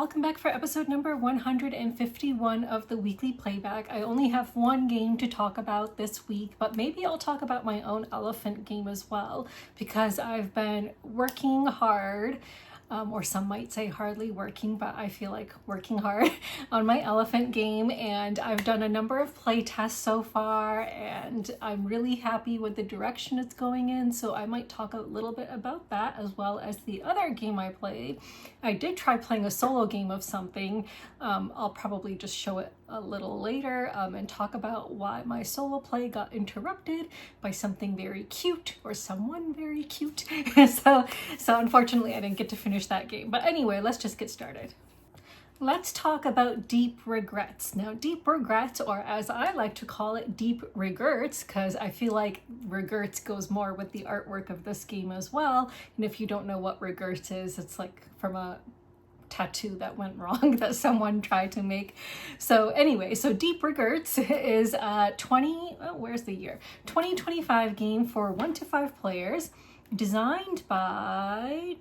welcome back for episode number 151 of the weekly playback. I only have one game to talk about this week, but maybe I'll talk about my own elephant game as well, because I've been working hard, or some might say hardly working, but I feel like working hard on my elephant game, and I've done a number of play tests so far, and I'm really happy with the direction it's going in, so I might talk a little bit about that as well as the other game I played. I did try playing a solo game of something. I'll probably just show it a little later and talk about why my solo play got interrupted by something very cute or someone very cute. so unfortunately I didn't get to finish that game. But anyway, let's just get started. Let's talk about deep regrets. Now, deep regrets, or as I like to call it, deep regrets, because I feel like regrets goes more with the artwork of this game as well. And if you don't know what regrets is, it's like from a tattoo that went wrong that someone tried to make. So anyway, so Deep Regrets is a 2025 game for 1 to 5 players, designed by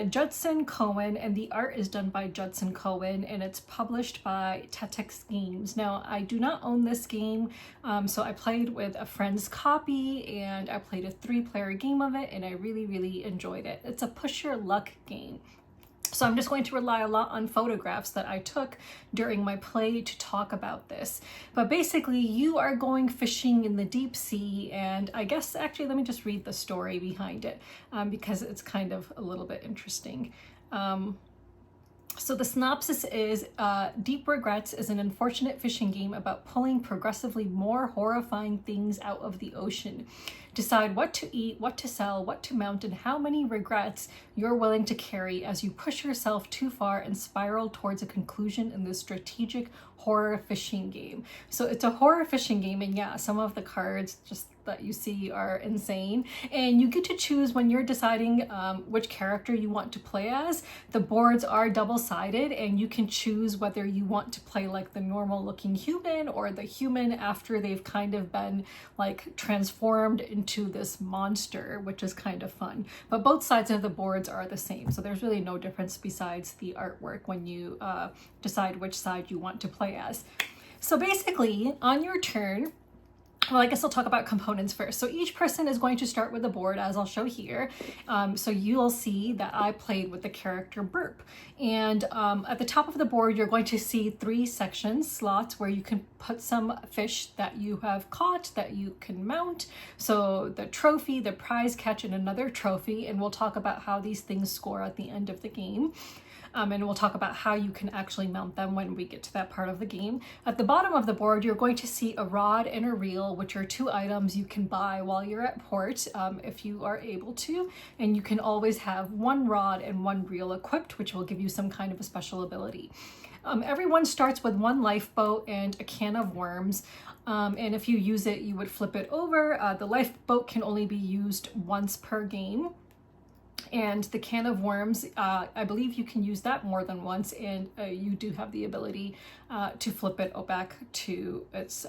Judson Cohen, and the art is done by Judson Cohen, and it's published by Tetex Games. Now, I do not own this game, so I played with a friend's copy, and I played a 3-player game of it, and I really enjoyed it. It's a push your luck game. So I'm just going to rely a lot on photographs that I took during my play to talk about this. But basically, you are going fishing in the deep sea, and I guess actually let me just read the story behind it because it's kind of a little bit interesting. So the synopsis is, Deep Regrets is an unfortunate fishing game about pulling progressively more horrifying things out of the ocean. Decide what to eat, what to sell, what to mount, and how many regrets you're willing to carry as you push yourself too far and spiral towards a conclusion in this strategic horror fishing game. So it's a horror fishing game, and yeah, some of the cards just that you see are insane, and you get to choose when you're deciding which character you want to play as. The boards are double-sided, and you can choose whether you want to play like the normal looking human or the human after they've kind of been like transformed into this monster, which is kind of fun. But both sides of the boards are the same, so there's really no difference besides the artwork when you decide which side you want to play as. So basically, on your turn, well, I guess I'll talk about components first. So each person is going to start with a board, as I'll show here. So you'll see that I played with the character Burp. And at the top of the board, you're going to see 3 sections, slots, where you can put some fish that you have caught that you can mount. So the trophy, the prize catch, and another trophy. And we'll talk about how these things score at the end of the game. And we'll talk about how you can actually mount them when we get to that part of the game. At the bottom of the board, you're going to see a rod and a reel, which are 2 items you can buy while you're at port, if you are able to. And you can always have 1 rod and 1 reel equipped, which will give you some kind of a special ability. Everyone starts with 1 lifeboat and a can of worms. And if you use it, you would flip it over. The lifeboat can only be used once per game. And the can of worms, I believe you can use that more than once, and you do have the ability to flip it back to its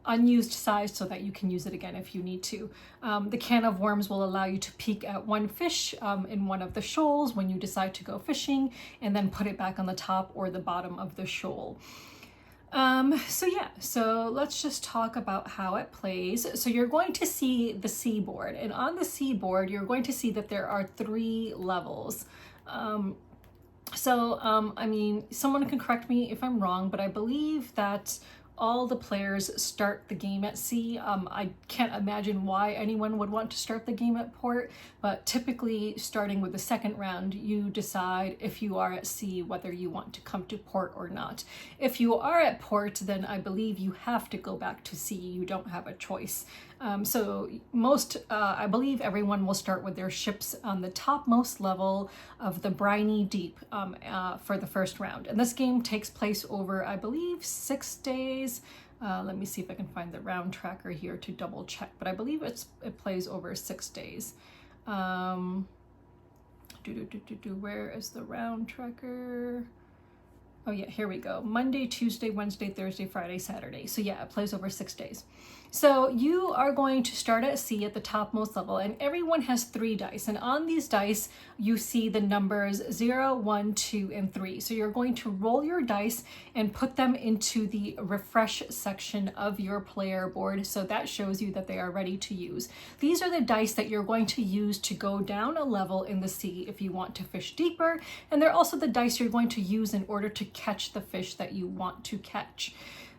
unused size so that you can use it again if you need to. The can of worms will allow you to peek at 1 fish in one of the shoals when you decide to go fishing, and then put it back on the top or the bottom of the shoal. So let's just talk about how it plays. So you're going to see the seaboard, and on the seaboard, you're going to see that there are 3 levels. I mean, someone can correct me if I'm wrong, but I believe that all the players start the game at sea. I can't imagine why anyone would want to start the game at port, but typically starting with the second round, you decide if you are at sea whether you want to come to port or not. If you are at port, then I believe you have to go back to sea. You don't have a choice. I believe everyone will start with their ships on the topmost level of the briny deep for the first round. And this game takes place over, I believe, 6 days. Let me see if I can find the round tracker here to double check, but I believe it plays over 6 days. Where is the round tracker? Oh yeah, here we go. Monday, Tuesday, Wednesday, Thursday, Friday, Saturday. So yeah, it plays over 6 days. So you are going to start at C at the topmost level, and everyone has 3 dice. And on these dice, you see the numbers 0, 1, 2, and 3. So you're going to roll your dice and put them into the refresh section of your player board. So that shows you that they are ready to use. These are the dice that you're going to use to go down a level in the sea if you want to fish deeper. And they're also the dice you're going to use in order to catch the fish that you want to catch.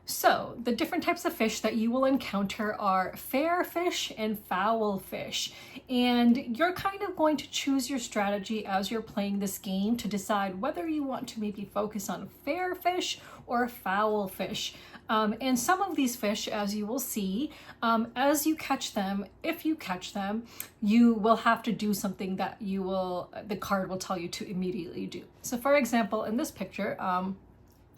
So the different types of fish that you will encounter are fair fish and foul fish. And you're kind of going to choose your strategy as you're playing this game to decide whether you want to maybe focus on fair fish or foul fish. And some of these fish, as you will see, as you catch them, if you catch them, you will have to do something that the card will tell you to immediately do. So for example, in this picture,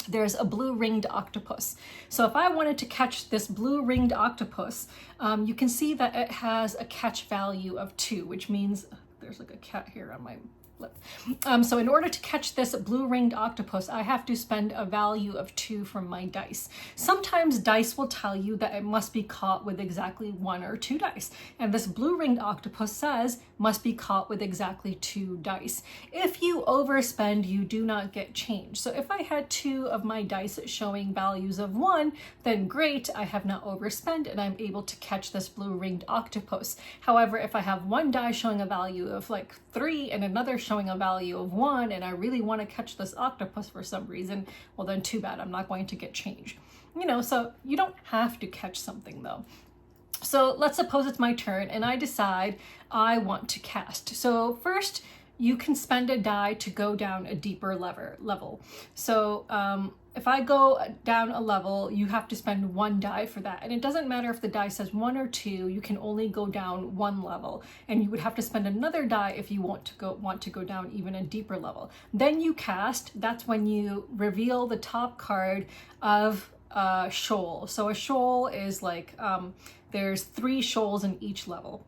there's a blue ringed octopus. So if I wanted to catch this blue ringed octopus, you can see that it has a catch value of 2, which means there's like a cat here on my lip. So in order to catch this blue ringed octopus, I have to spend a value of 2 from my dice. Sometimes dice will tell you that it must be caught with exactly 1 or 2 dice. And this blue ringed octopus says must be caught with exactly 2 dice. If you overspend, you do not get change. So if I had 2 of my dice showing values of 1, then great, I have not overspent and I'm able to catch this blue ringed octopus. However, if I have 1 die showing a value of like 3 and another showing a value of 1 and I really want to catch this octopus for some reason, well then too bad, I'm not going to get change. So you don't have to catch something though. So let's suppose it's my turn and I decide I want to cast. So first, you can spend a die to go down a deeper level. So if I go down a level, you have to spend 1 die for that. And it doesn't matter if the die says 1 or 2, you can only go down 1 level. And you would have to spend another die if you want to go down even a deeper level. Then you cast, that's when you reveal the top card of a shoal. So a shoal is like, there's 3 shoals in each level.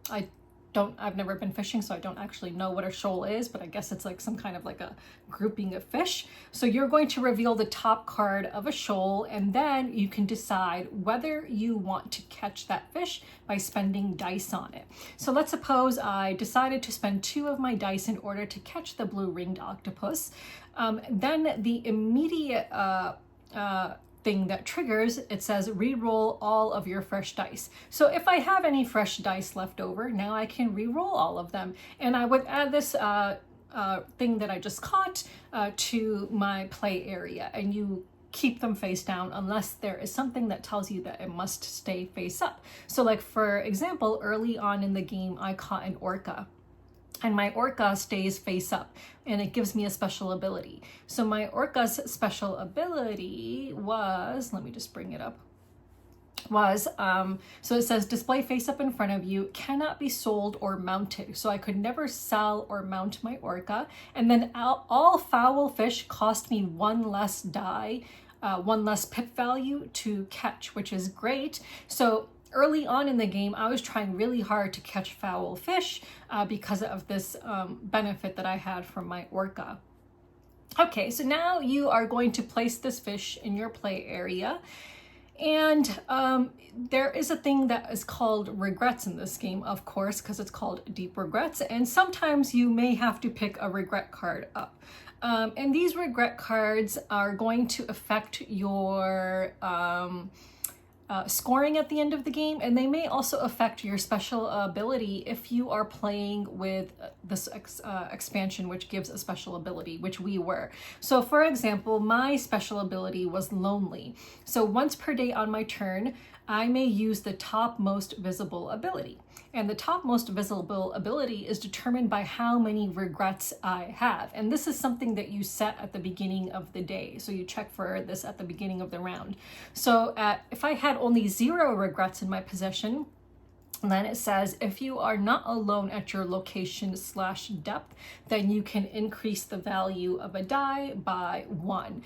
I've never been fishing, so I don't actually know what a shoal is, but I guess it's like some kind of like a grouping of fish. So you're going to reveal the top card of a shoal, and then you can decide whether you want to catch that fish by spending dice on it. So let's suppose I decided to spend 2 of my dice in order to catch the blue ringed octopus. Then the immediate thing that triggers, it says re-roll all of your fresh dice. So if I have any fresh dice left over, now I can re-roll all of them. And I would add this thing that I just caught to my play area, and you keep them face down unless there is something that tells you that it must stay face up. So like for example, early on in the game, I caught an orca. And my orca stays face up and it gives me a special ability. So my orca's special ability was, let me just bring it up, so it says display face up in front of you, cannot be sold or mounted. So I could never sell or mount my orca. And then all foul fish cost me 1 less die, 1 less pip value to catch, which is great. So early on in the game, I was trying really hard to catch foul fish because of this benefit that I had from my orca. Okay, so now you are going to place this fish in your play area. And there is a thing that is called regrets in this game, of course, because it's called Deep Regrets. And sometimes you may have to pick a regret card up. And these regret cards are going to affect your scoring at the end of the game, and they may also affect your special ability if you are playing with this expansion, which gives a special ability, which we were. So for example, my special ability was lonely. So once per day on my turn, I may use the topmost visible ability. And the topmost visible ability is determined by how many regrets I have. And this is something that you set at the beginning of the day. So you check for this at the beginning of the round. So if I had only 0 regrets in my possession, And then it says, if you are not alone at your location/depth, then you can increase the value of a die by 1.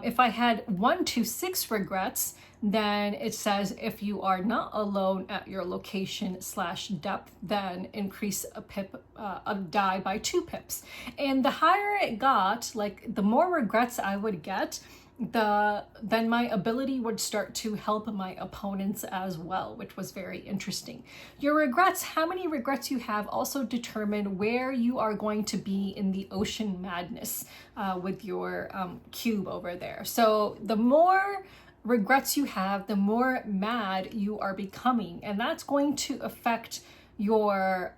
If I had 1 to 6 regrets, then it says, if you are not alone at your location/depth, then increase a die by 2 pips. And the higher it got, like the more regrets I would get, then my ability would start to help my opponents as well, which was very interesting. Your regrets, how many regrets you have, also determine where you are going to be in the ocean madness with your cube over there. So the more regrets you have, the more mad you are becoming, and that's going to affect your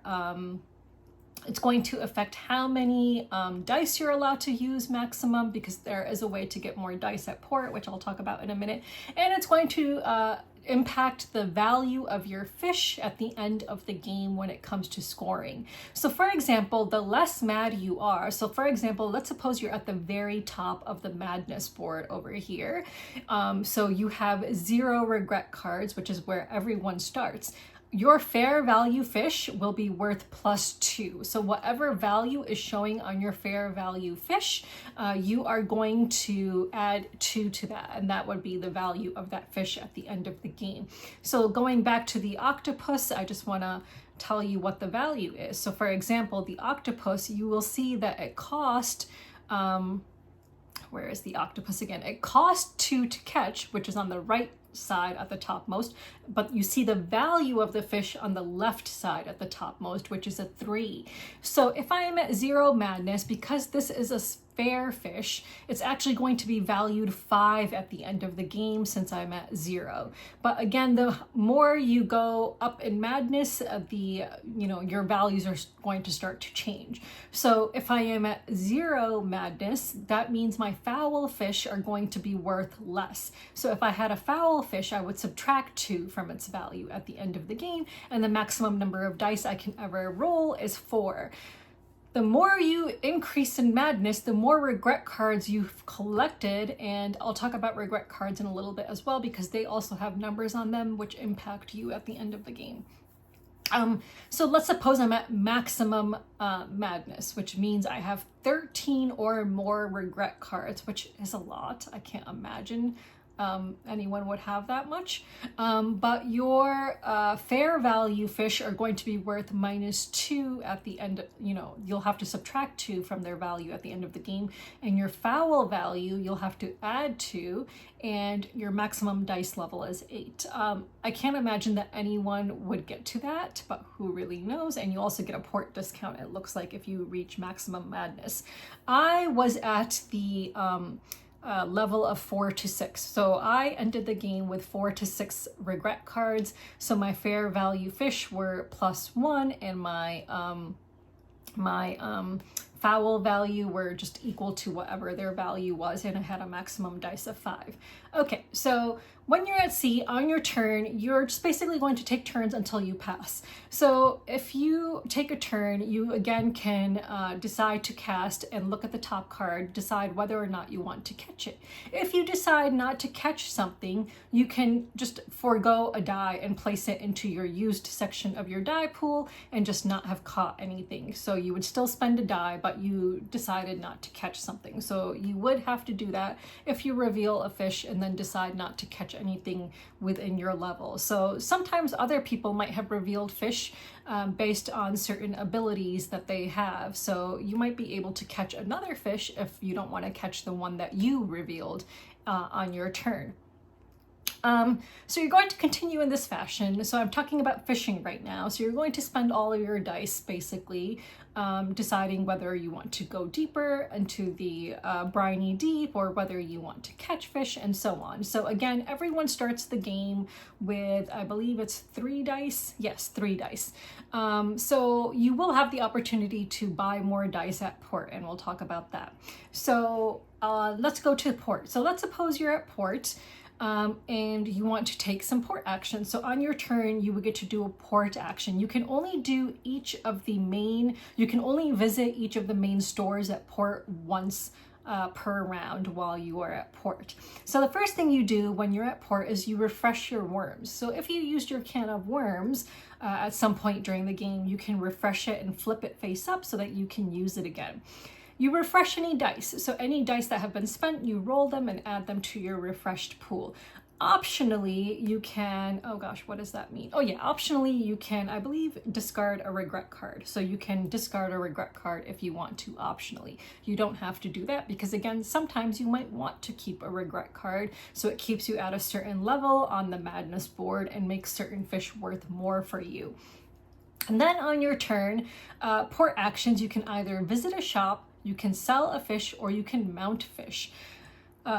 it's going to affect how many dice you're allowed to use maximum, because there is a way to get more dice at port, which I'll talk about in a minute. And it's going to impact the value of your fish at the end of the game when it comes to scoring. So for example, the less mad you are, so for example, let's suppose you're at the very top of the madness board over here. So you have 0 regret cards, which is where everyone starts. Your fair value fish will be worth +2. So whatever value is showing on your fair value fish, you are going to add 2 to that, and that would be the value of that fish at the end of the game. So going back to the octopus, I just want to tell you what the value is. So for example, the octopus, you will see that it cost, where is the octopus again? It cost 2 to catch, which is on the right side at the topmost, but you see the value of the fish on the left side at the topmost, which is a 3. So if I am at 0 madness, because this is a fair fish, it's actually going to be valued 5 at the end of the game since I'm at 0. But again, the more you go up in madness, your values are going to start to change. So if I am at 0 madness, that means my foul fish are going to be worth less. So if I had a foul fish, I would subtract 2 from its value at the end of the game, and the maximum number of dice I can ever roll is 4. The more you increase in madness, the more regret cards you've collected, and I'll talk about regret cards in a little bit as well, because they also have numbers on them which impact you at the end of the game. So let's suppose I'm at maximum madness, which means I have 13 or more regret cards, which is a lot. I can't imagine anyone would have that much. But your fair value fish are going to be worth -2 at the end. You'll have to subtract 2 from their value at the end of the game. And your foul value, you'll have to add 2, and your maximum dice level is 8. I can't imagine that anyone would get to that, but who really knows? And you also get a port discount, it looks like, if you reach maximum madness. I was at the level of 4 to 6. So I ended the game with 4 to 6 regret cards. So my fair value fish were +1, and my foul value were just equal to whatever their value was, and I had a maximum dice of 5. Okay, so when you're at sea on your turn, you're just basically going to take turns until you pass. So if you take a turn, you again can decide to cast and look at the top card, decide whether or not you want to catch it. If you decide not to catch something, you can just forego a die and place it into your used section of your die pool and just not have caught anything. So you would still spend a die, but you decided not to catch something. So you would have to do that if you reveal a fish and then decide not to catch anything within your level. So sometimes other people might have revealed fish based on certain abilities that they have. So you might be able to catch another fish if you don't want to catch the one that you revealed on your turn. So you're going to continue in this fashion. So I'm talking about fishing right now. So you're going to spend all of your dice basically deciding whether you want to go deeper into the briny deep, or whether you want to catch fish, and so on. So again, everyone starts the game with, I believe it's 3 dice. Yes, 3 dice. So you will have the opportunity to buy more dice at port, and we'll talk about that. So let's go to port. So let's suppose you're at port. And you want to take some port action. So on your turn, you would get to do a port action. You can only do you can only visit each of the main stores at port once per round while you are at port. So the first thing you do when you're at port is you refresh your worms. So if you used your can of worms at some point during the game, you can refresh it and flip it face up so that you can use it again. You refresh any dice. So any dice that have been spent, you roll them and add them to your refreshed pool. Optionally, you can, oh gosh, what does that mean? Oh yeah, optionally you can, I believe, discard a regret card. So you can discard a regret card if you want to optionally. You don't have to do that because again, sometimes you might want to keep a regret card. So it keeps you at a certain level on the madness board and makes certain fish worth more for you. And then on your turn, port actions, you can either visit a shop, you can sell a fish, or you can mount fish.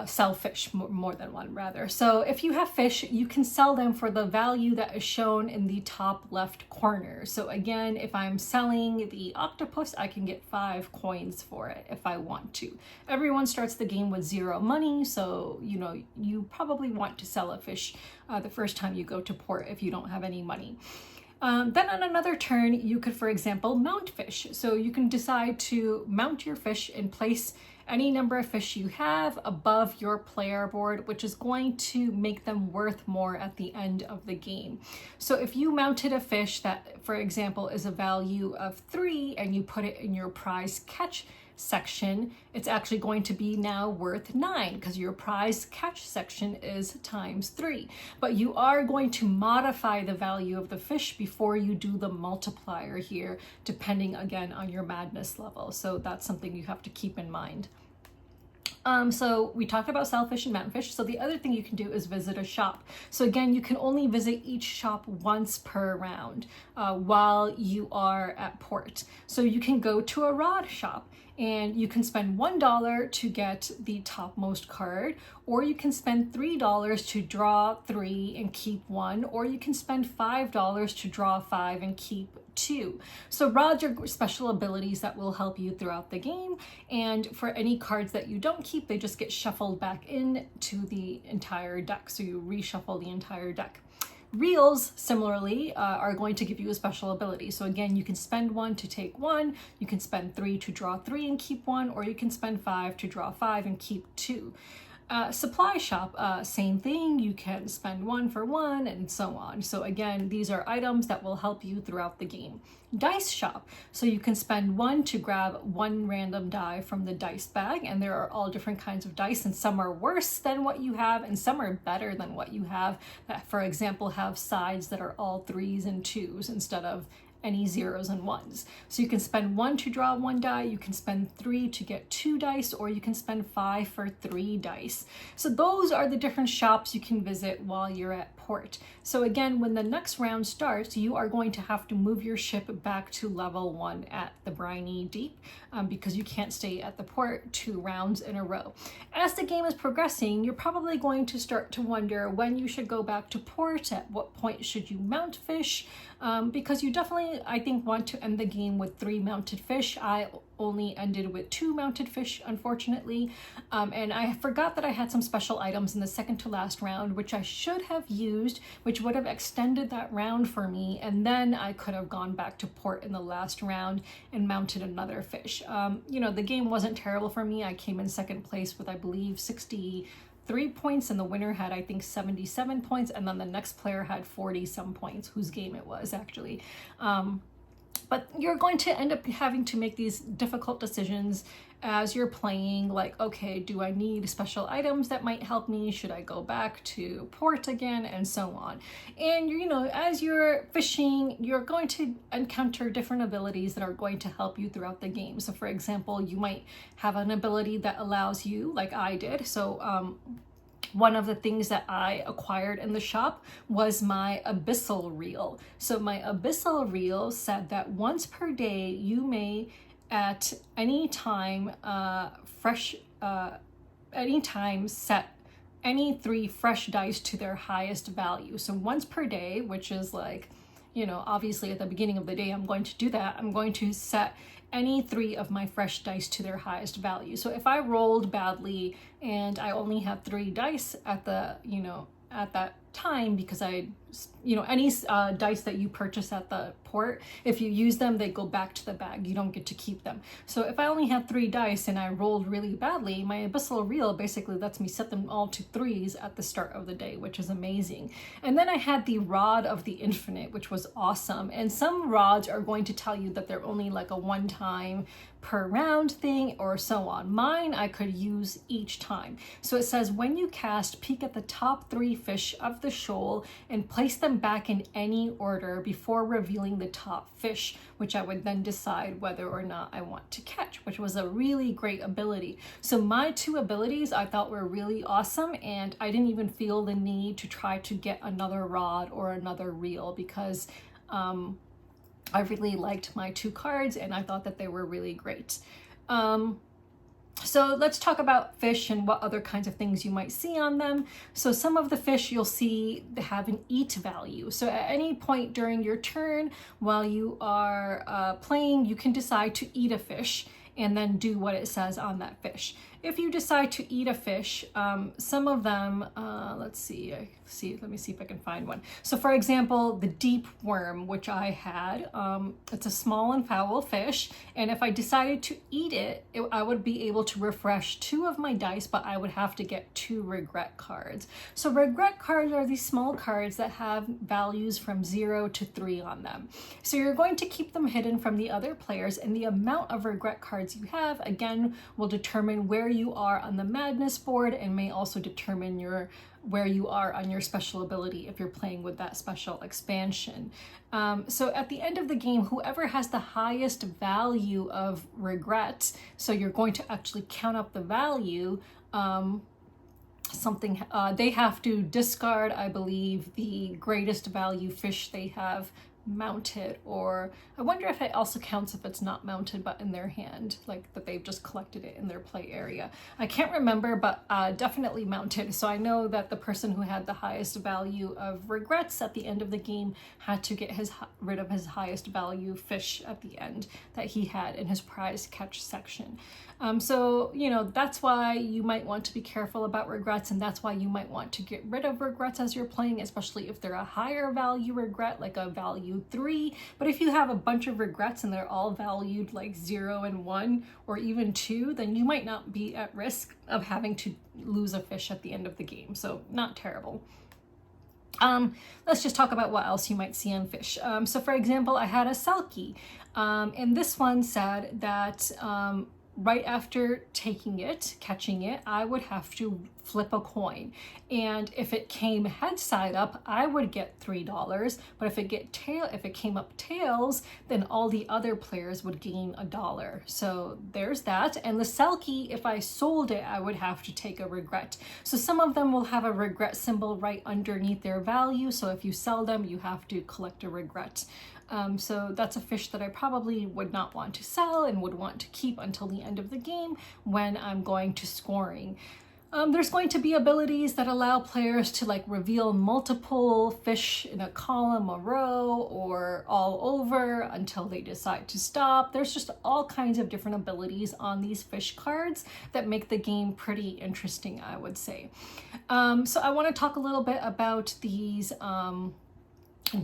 Sell fish, more than one rather. So if you have fish, you can sell them for the value that is shown in the top left corner. So again, if I'm selling the octopus, I can get 5 coins for it if I want to. Everyone starts the game with 0 money, so you know you probably want to sell a fish the first time you go to port if you don't have any money. Then on another turn, you could, for example, mount fish. So you can decide to mount your fish and place any number of fish you have above your player board, which is going to make them worth more at the end of the game. So if you mounted a fish that, for example, is a value of 3 and you put it in your prize catch section, it's actually going to be now worth 9 because your prize catch section is times 3. But you are going to modify the value of the fish before you do the multiplier here, depending again on your madness level. So that's something you have to keep in mind. So we talked about sell fish and mount fish. So the other thing you can do is visit a shop. So again, you can only visit each shop once per round while you are at port. So you can go to a rod shop and you can spend $1 to get the topmost card, or you can spend $3 to draw 3 and keep 1, or you can spend $5 to draw 5 and keep 2. So rods are special abilities that will help you throughout the game, and for any cards that you don't keep, they just get shuffled back into the entire deck, so you reshuffle the entire deck. Reels, similarly, are going to give you a special ability. So again, you can spend 1 to take 1, you can spend 3 to draw 3 and keep 1, or you can spend 5 to draw 5 and keep 2. Supply shop, same thing, you can spend 1 for 1 and so on. So again, these are items that will help you throughout the game. Dice shop, so you can spend 1 to grab 1 random die from the dice bag, and there are all different kinds of dice, and some are worse than what you have and some are better than what you have, that for example have sides that are all 3s and 2s instead of any 0s and 1s. So you can spend 1 to draw 1 die, you can spend 3 to get 2 dice, or you can spend 5 for 3 dice. So those are the different shops you can visit while you're at port. So again, when the next round starts, you are going to have to move your ship back to level 1 at the Briny Deep because you can't stay at the port 2 rounds in a row. As the game is progressing, you're probably going to start to wonder when you should go back to port, at what point should you mount fish, because you definitely, I think, want to end the game with 3 mounted fish. I only ended with 2 mounted fish, unfortunately, and I forgot that I had some special items in the second to last round, which I should have used, which would have extended that round for me, and then I could have gone back to port in the last round and mounted another fish. You know, the game wasn't terrible for me. I came in second place with, I believe, 63 points, and the winner had, I think, 77 points, and then the next player had 40 some points, whose game it was actually. But you're going to end up having to make these difficult decisions as you're playing, like, okay, do I need special items that might help me? Should I go back to port again? And so on. And, you know, as you're fishing, you're going to encounter different abilities that are going to help you throughout the game. So for example, you might have an ability that allows you, like I did. So one of the things that I acquired in the shop was my abyssal reel. So my abyssal reel said that once per day you may at any time set any 3 fresh dice to their highest value. So once per day, which is like, you know, obviously at the beginning of the day I'm going to do that. I'm going to set any 3 of my fresh dice to their highest value. So if I rolled badly and I only had 3 dice at the, you know, at that time because any dice that you purchase at the port, if you use them, they go back to the bag. You don't get to keep them. So if I only had 3 dice and I rolled really badly, my abyssal reel basically lets me set them all to 3s at the start of the day, which is amazing. And then I had the Rod of the Infinite, which was awesome. And some rods are going to tell you that they're only like a one-time per round thing or so on. Mine I could use each time. So it says when you cast, peek at the top 3 fish of the shoal and place them back in any order before revealing the top fish, which I would then decide whether or not I want to catch, which was a really great ability. So my 2 abilities I thought were really awesome, and I didn't even feel the need to try to get another rod or another reel because I really liked my 2 cards and I thought that they were really great. So let's talk about fish and what other kinds of things you might see on them. So some of the fish you'll see have an eat value. So at any point during your turn while you are playing, you can decide to eat a fish and then do what it says on that fish. If you decide to eat a fish, some of them, let me see if I can find one. So for example, the deep worm, which I had, it's a small and foul fish. And if I decided to eat it, I would be able to refresh 2 of my dice, but I would have to get 2 regret cards. So regret cards are these small cards that have values from 0 to 3 on them. So you're going to keep them hidden from the other players, and the amount of regret cards you have, again, will determine where you are on the madness board and may also determine where you are on your special ability if you're playing with that special expansion. So at the end of the game, whoever has the highest value of regret, so you're going to actually count up the value, they have to discard, I believe, the greatest value fish they have mounted, or I wonder if it also counts if it's not mounted but in their hand, like that they've just collected it in their play area. I can't remember, but definitely mounted. So I know that the person who had the highest value of regrets at the end of the game had to get rid of his highest value fish at the end that he had in his prize catch section. So that's why you might want to be careful about regrets, and that's why you might want to get rid of regrets as you're playing, especially if they're a higher value regret, like a value 3. But if you have a bunch of regrets and they're all valued like 0 and 1 or even 2, then you might not be at risk of having to lose a fish at the end of the game. So not terrible. Let's just talk about what else you might see on fish. So for example, I had a selkie, and this one said that right after catching it, I would have to flip a coin. And if it came head side up, I would get $3. But if it came up tails, then all the other players would gain $1. So there's that. And the selkie, if I sold it, I would have to take a regret. So some of them will have a regret symbol right underneath their value. So if you sell them, you have to collect a regret. So that's a fish that I probably would not want to sell and would want to keep until the end of the game when I'm going to scoring. There's going to be abilities that allow players to like reveal multiple fish in a column, a row, or all over until they decide to stop. There's just all kinds of different abilities on these fish cards that make the game pretty interesting, I would say. So I want to talk a little bit about these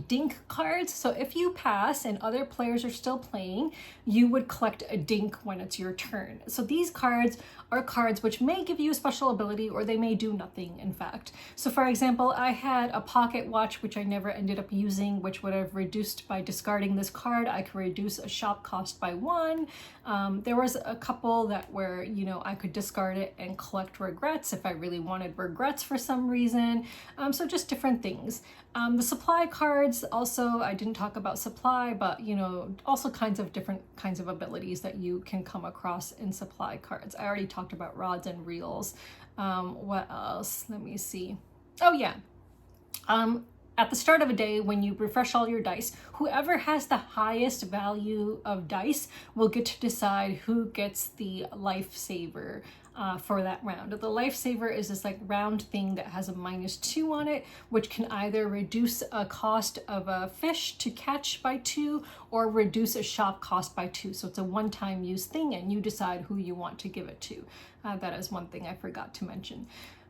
dink cards. So if you pass and other players are still playing, you would collect a dink when it's your turn. So these cards are cards which may give you a special ability or they may do nothing, in fact. So for example, I had a pocket watch which I never ended up using, which would have reduced by discarding this card. I could reduce a shop cost by 1. There was a couple that where, I could discard it and collect regrets if I really wanted regrets for some reason. So just different things. The supply cards also, I didn't talk about supply, but also different kinds of abilities that you can come across in supply cards. I already talked about rods and reels. What else? Let me see. Oh yeah. At the start of a day, when you refresh all your dice, whoever has the highest value of dice will get to decide who gets the lifesaver for that round. The lifesaver is this like round thing that has a -2 on it, which can either reduce a cost of a fish to catch by 2 or reduce a shop cost by 2. So it's a one-time use thing and you decide who you want to give it to. That is one thing I forgot to mention.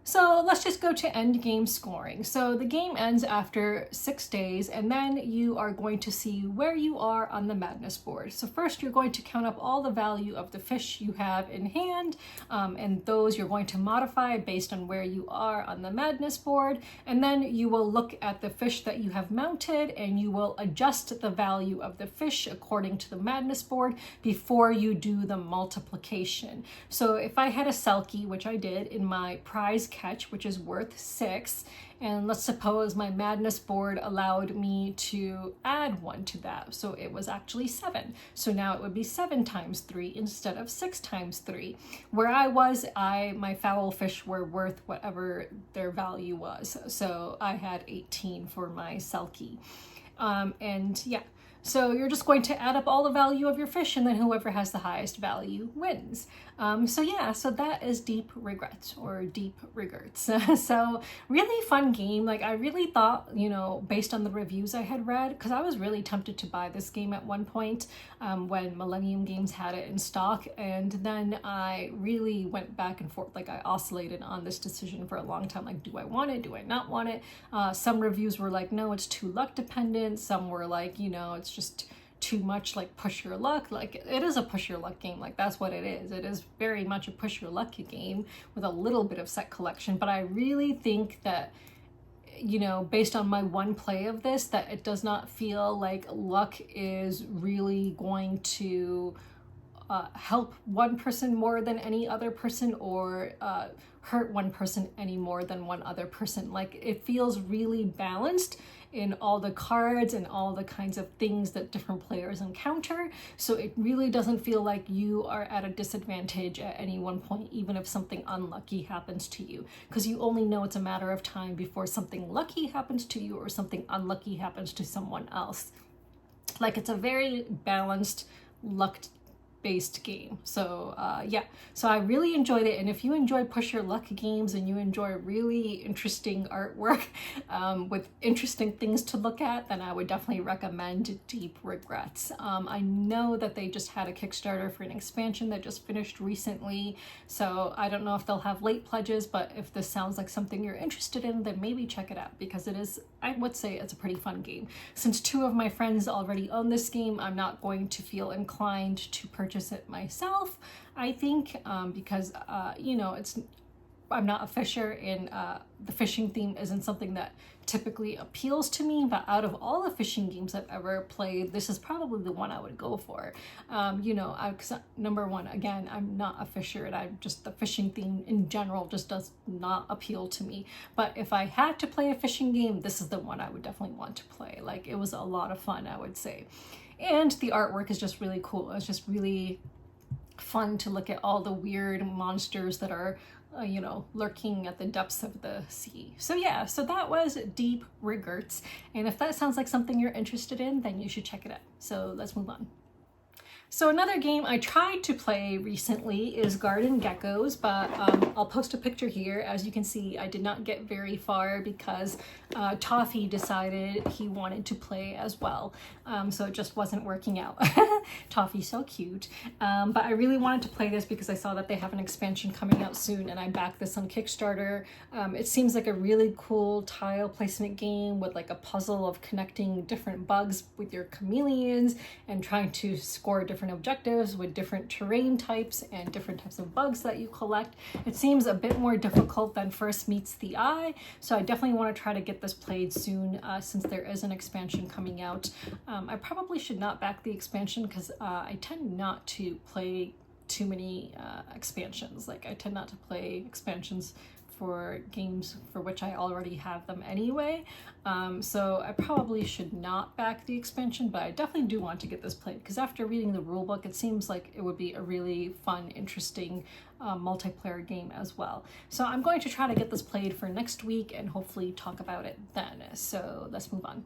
So let's just go to end game scoring. So the game ends after 6 days, and then you are going to see where you are on the madness board. So first you're going to count up all the value of the fish you have in hand, and those you're going to modify based on where you are on the madness board. And then you will look at the fish that you have mounted, and you will adjust the value of the fish according to the madness board before you do the multiplication. So if I had a selkie, which I did, in my prize catch, which is worth 6, and let's suppose my madness board allowed me to add 1 to that, so it was actually 7. So now it would be 7 times 3 instead of 6 times 3. Where I was, my fowl fish were worth whatever their value was, so I had 18 for my selkie. And yeah, so you're just going to add up all the value of your fish, and then whoever has the highest value wins. So yeah, so that is Deep Regrets, or Deep Regrets. So really fun game. Like, I really thought, you know, based on the reviews I had read, because I was really tempted to buy this game at one point when Millennium Games had it in stock, and then I really went back and forth. Like, I oscillated on this decision for a long time. Like, do I want it? Do I not want it? Some reviews were like, no, it's too luck dependent. Some were like, you know, it's just too much like push your luck. Like, it is a push your luck game. Like, that's what it is. It is very much a push your luck game with a little bit of set collection. But I really think that, you know, based on my one play of this, that it does not feel like luck is really going to help one person more than any other person, or hurt one person any more than one other person. Like, it feels really balanced in all the cards and all the kinds of things that different players encounter. So it really doesn't feel like you are at a disadvantage at any one point, even if something unlucky happens to you, because you only know it's a matter of time before something lucky happens to you or something unlucky happens to someone else. Like, it's a very balanced luck based game. So yeah, so I really enjoyed it. And if you enjoy push your luck games and you enjoy really interesting artwork with interesting things to look at, then I would definitely recommend Deep Regrets. I know that they just had a Kickstarter for an expansion that just finished recently, so I don't know if they'll have late pledges, but if this sounds like something you're interested in, then maybe check it out, because it is, I would say it's a pretty fun game. Since 2 of my friends already own this game, I'm not going to feel inclined to purchase it myself, I think, because you know, I'm not a fisher, and the fishing theme isn't something that typically appeals to me. But out of all the fishing games I've ever played, this is probably the one I would go for. You know, number one, again, I'm not a fisher, and I'm just, the fishing theme in general just does not appeal to me. But if I had to play a fishing game, this is the one I would definitely want to play. Like, it was a lot of fun, I would say. And the artwork is just really cool. It's just really fun to look at all the weird monsters that are, you know, lurking at the depths of the sea. So yeah, so that was Deep Regrets. And if that sounds like something you're interested in, then you should check it out. So let's move on. So another game I tried to play recently is Garden Geckos, but I'll post a picture here. As you can see, I did not get very far because Toffee decided he wanted to play as well. So it just wasn't working out. Toffee's so cute. But I really wanted to play this because I saw that they have an expansion coming out soon, and I backed this on Kickstarter. It seems like a really cool tile placement game with like a puzzle of connecting different bugs with your chameleons and trying to score different objectives with different terrain types and different types of bugs that you collect. It seems a bit more difficult than first meets the eye, so I definitely want to try to get this played soon, since there is an expansion coming out. I probably should not back the expansion because I tend not to play too many expansions. Like, I tend not to play expansions for games for which I already have them anyway. So I probably should not back the expansion, but I definitely do want to get this played, because after reading the rulebook, it seems like it would be a really fun, interesting multiplayer game as well. So I'm going to try to get this played for next week and hopefully talk about it then. So let's move on.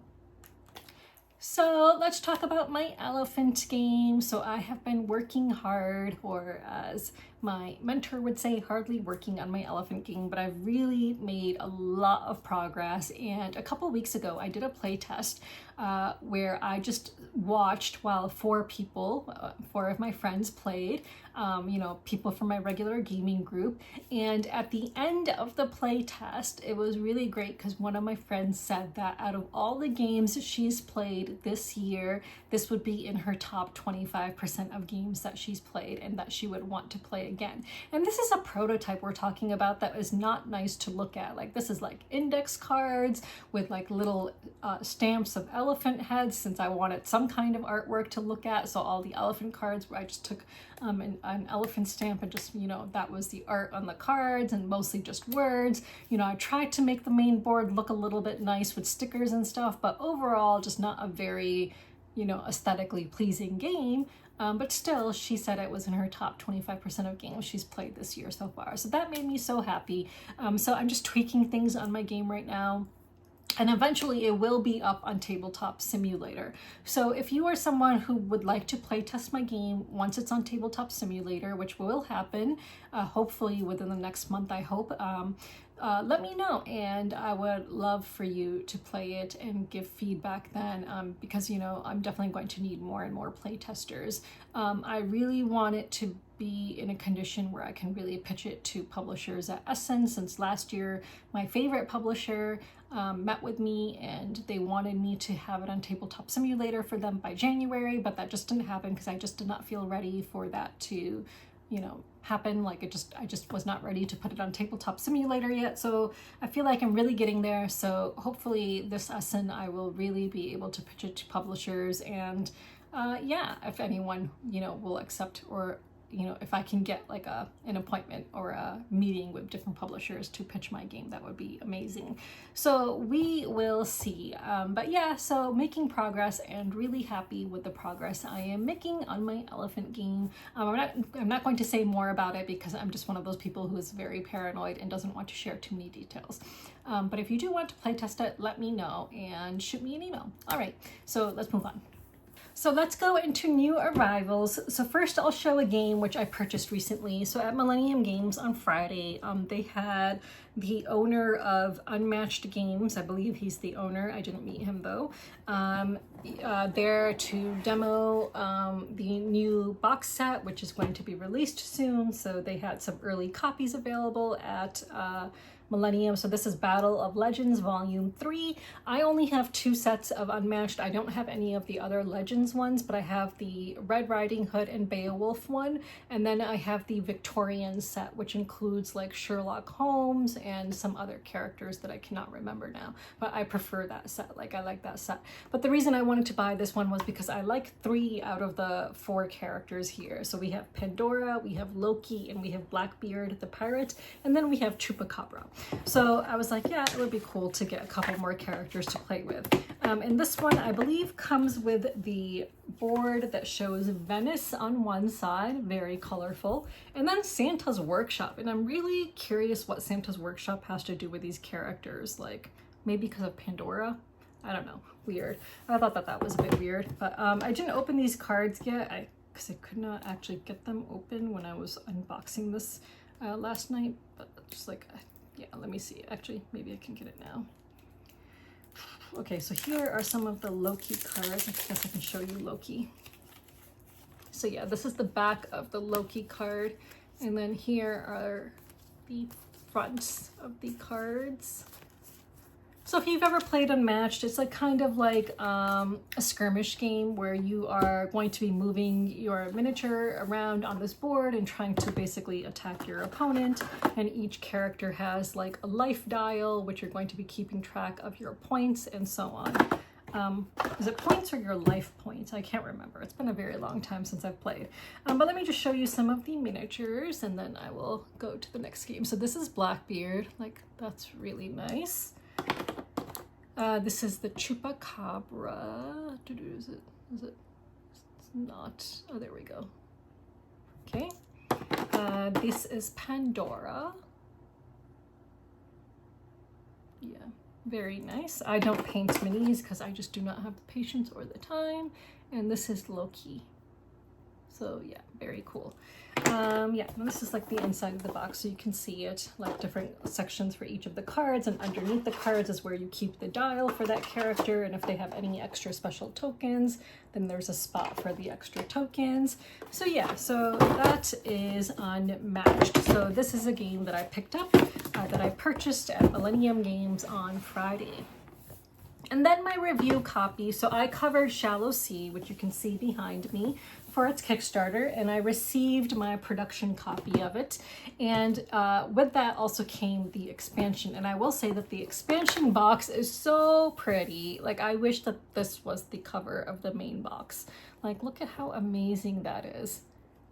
So let's talk about my elephant game. So I have been working hard, or as my mentor would say, hardly working on my elephant game, but I've really made a lot of progress. And a couple weeks ago, I did a play test where I just watched while four of my friends played, you know, people from my regular gaming group. And at the end of the play test, it was really great because one of my friends said that out of all the games she's played this year, this would be in her top 25% of games that she's played and that she would want to play again. And this is a prototype we're talking about that is not nice to look at. Like, this is like index cards with like little stamps of elephant heads, since I wanted some kind of artwork to look at. So all the elephant cards, where I just took an elephant stamp and just, you know, that was the art on the cards, and mostly just words. You know, I tried to make the main board look a little bit nice with stickers and stuff, but overall just not a very, you know, aesthetically pleasing game. But still, she said it was in her top 25% of games she's played this year so far. So that made me so happy. So I'm just tweaking things on my game right now. And eventually it will be up on Tabletop Simulator. So if you are someone who would like to play test my game once it's on Tabletop Simulator, which will happen hopefully within the next month, I hope, let me know, and I would love for you to play it and give feedback then, because, you know, I'm definitely going to need more and more play testers. I really want it to be in a condition where I can really pitch it to publishers at Essen, since last year my favorite publisher met with me and they wanted me to have it on Tabletop Simulator for them by January, but that just didn't happen because I just did not feel ready for that to, you know, happen. Like, I just was not ready to put it on Tabletop Simulator yet. So I feel like I'm really getting there. So hopefully this Essen I will really be able to pitch it to publishers, and yeah, if anyone, you know, will accept, or, you know, if I can get like an appointment or a meeting with different publishers to pitch my game, that would be amazing. So we will see. But yeah, so making progress, and really happy with the progress I am making on my elephant game. I'm not going to say more about it because I'm just one of those people who is very paranoid and doesn't want to share too many details. But if you do want to play test it, let me know and shoot me an email. All right, so let's move on. So let's go into new arrivals. So first I'll show a game which I purchased recently. So at Millennium Games on Friday, they had the owner of Unmatched Games, I believe he's the owner, I didn't meet him though, there to demo the new box set, which is going to be released soon. So they had some early copies available at Millennium. So this is Battle of Legends Volume 3. I only have 2 sets of Unmatched. I don't have any of the other Legends ones, but I have the Red Riding Hood and Beowulf one. And then I have the Victorian set, which includes like Sherlock Holmes and some other characters that I cannot remember now. But I prefer that set. Like, I like that set. But the reason I wanted to buy this one was because I like 3 out of the 4 characters here. So we have Pandora, we have Loki, and we have Blackbeard the pirate, and then we have Chupacabra. So I was like, yeah, it would be cool to get a couple more characters to play with. And this one, I believe, comes with the board that shows Venice on one side, very colorful, and then Santa's Workshop. And I'm really curious what Santa's Workshop has to do with these characters. Like, maybe because of Pandora? I don't know. Weird. I thought that was a bit weird. But I didn't open these cards yet because I could not actually get them open when I was unboxing this last night. But just like... yeah, let me see. Actually, maybe I can get it now. Okay, so here are some of the Loki cards. I guess I can show you Loki. So yeah, this is the back of the Loki card. And then here are the fronts of the cards. So if you've ever played Unmatched, it's like kind of like a skirmish game where you are going to be moving your miniature around on this board and trying to basically attack your opponent. And each character has like a life dial, which you're going to be keeping track of your points and so on. Is it points or your life points? I can't remember. It's been a very long time since I've played. But let me just show you some of the miniatures and then I will go to the next game. So this is Blackbeard. Like, that's really nice. This is the Chupacabra. Is it? It's not. Oh, there we go. Okay. This is Pandora. Yeah, very nice. I don't paint minis because I just do not have the patience or the time. And this is Loki. So yeah, very cool. Yeah, and this is like the inside of the box, so you can see it, like different sections for each of the cards, and underneath the cards is where you keep the dial for that character, and if they have any extra special tokens, then there's a spot for the extra tokens. So yeah, so that is Unmatched. So this is a game that I picked up, that I purchased at Millennium Games on Friday. And then my review copy, so I covered Shallow Sea, which you can see behind me, for its Kickstarter, and I received my production copy of it. And with that also came the expansion. And I will say that the expansion box is so pretty. Like, I wish that this was the cover of the main box. Like, look at how amazing that is.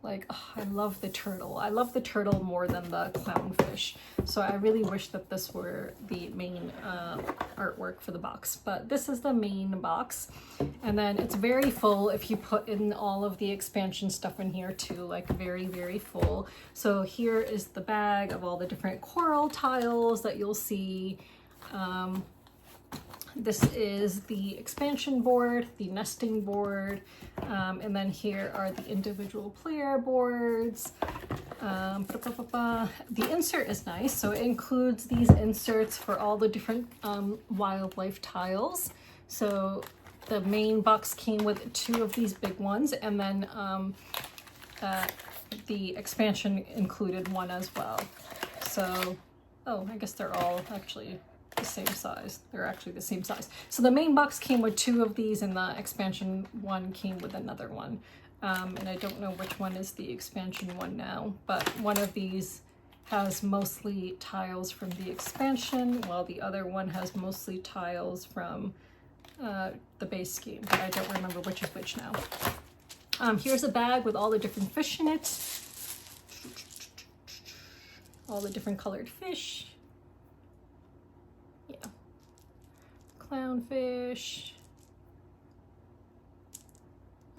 Like, oh, I love the turtle. I love the turtle more than the clownfish. So I really wish that this were the main artwork for the box. But this is the main box. And then it's very full if you put in all of the expansion stuff in here too. Like, very, very full. So here is the bag of all the different coral tiles that you'll see. This is the expansion board, the nesting board, and then here are the individual player boards. The insert is nice, so it includes these inserts for all the different wildlife tiles. So the main box came with 2 of these big ones, and then the expansion included 1 as well. So, oh, I guess they're all actually the same size. They're actually the same size. So the main box came with 2 of these, and the expansion one came with another one. And I don't know which one is the expansion one now, but one of these has mostly tiles from the expansion, while the other one has mostly tiles from the base game, but I don't remember which is which now. Here's a bag with all the different fish in it. All the different colored fish. Yeah. Clownfish.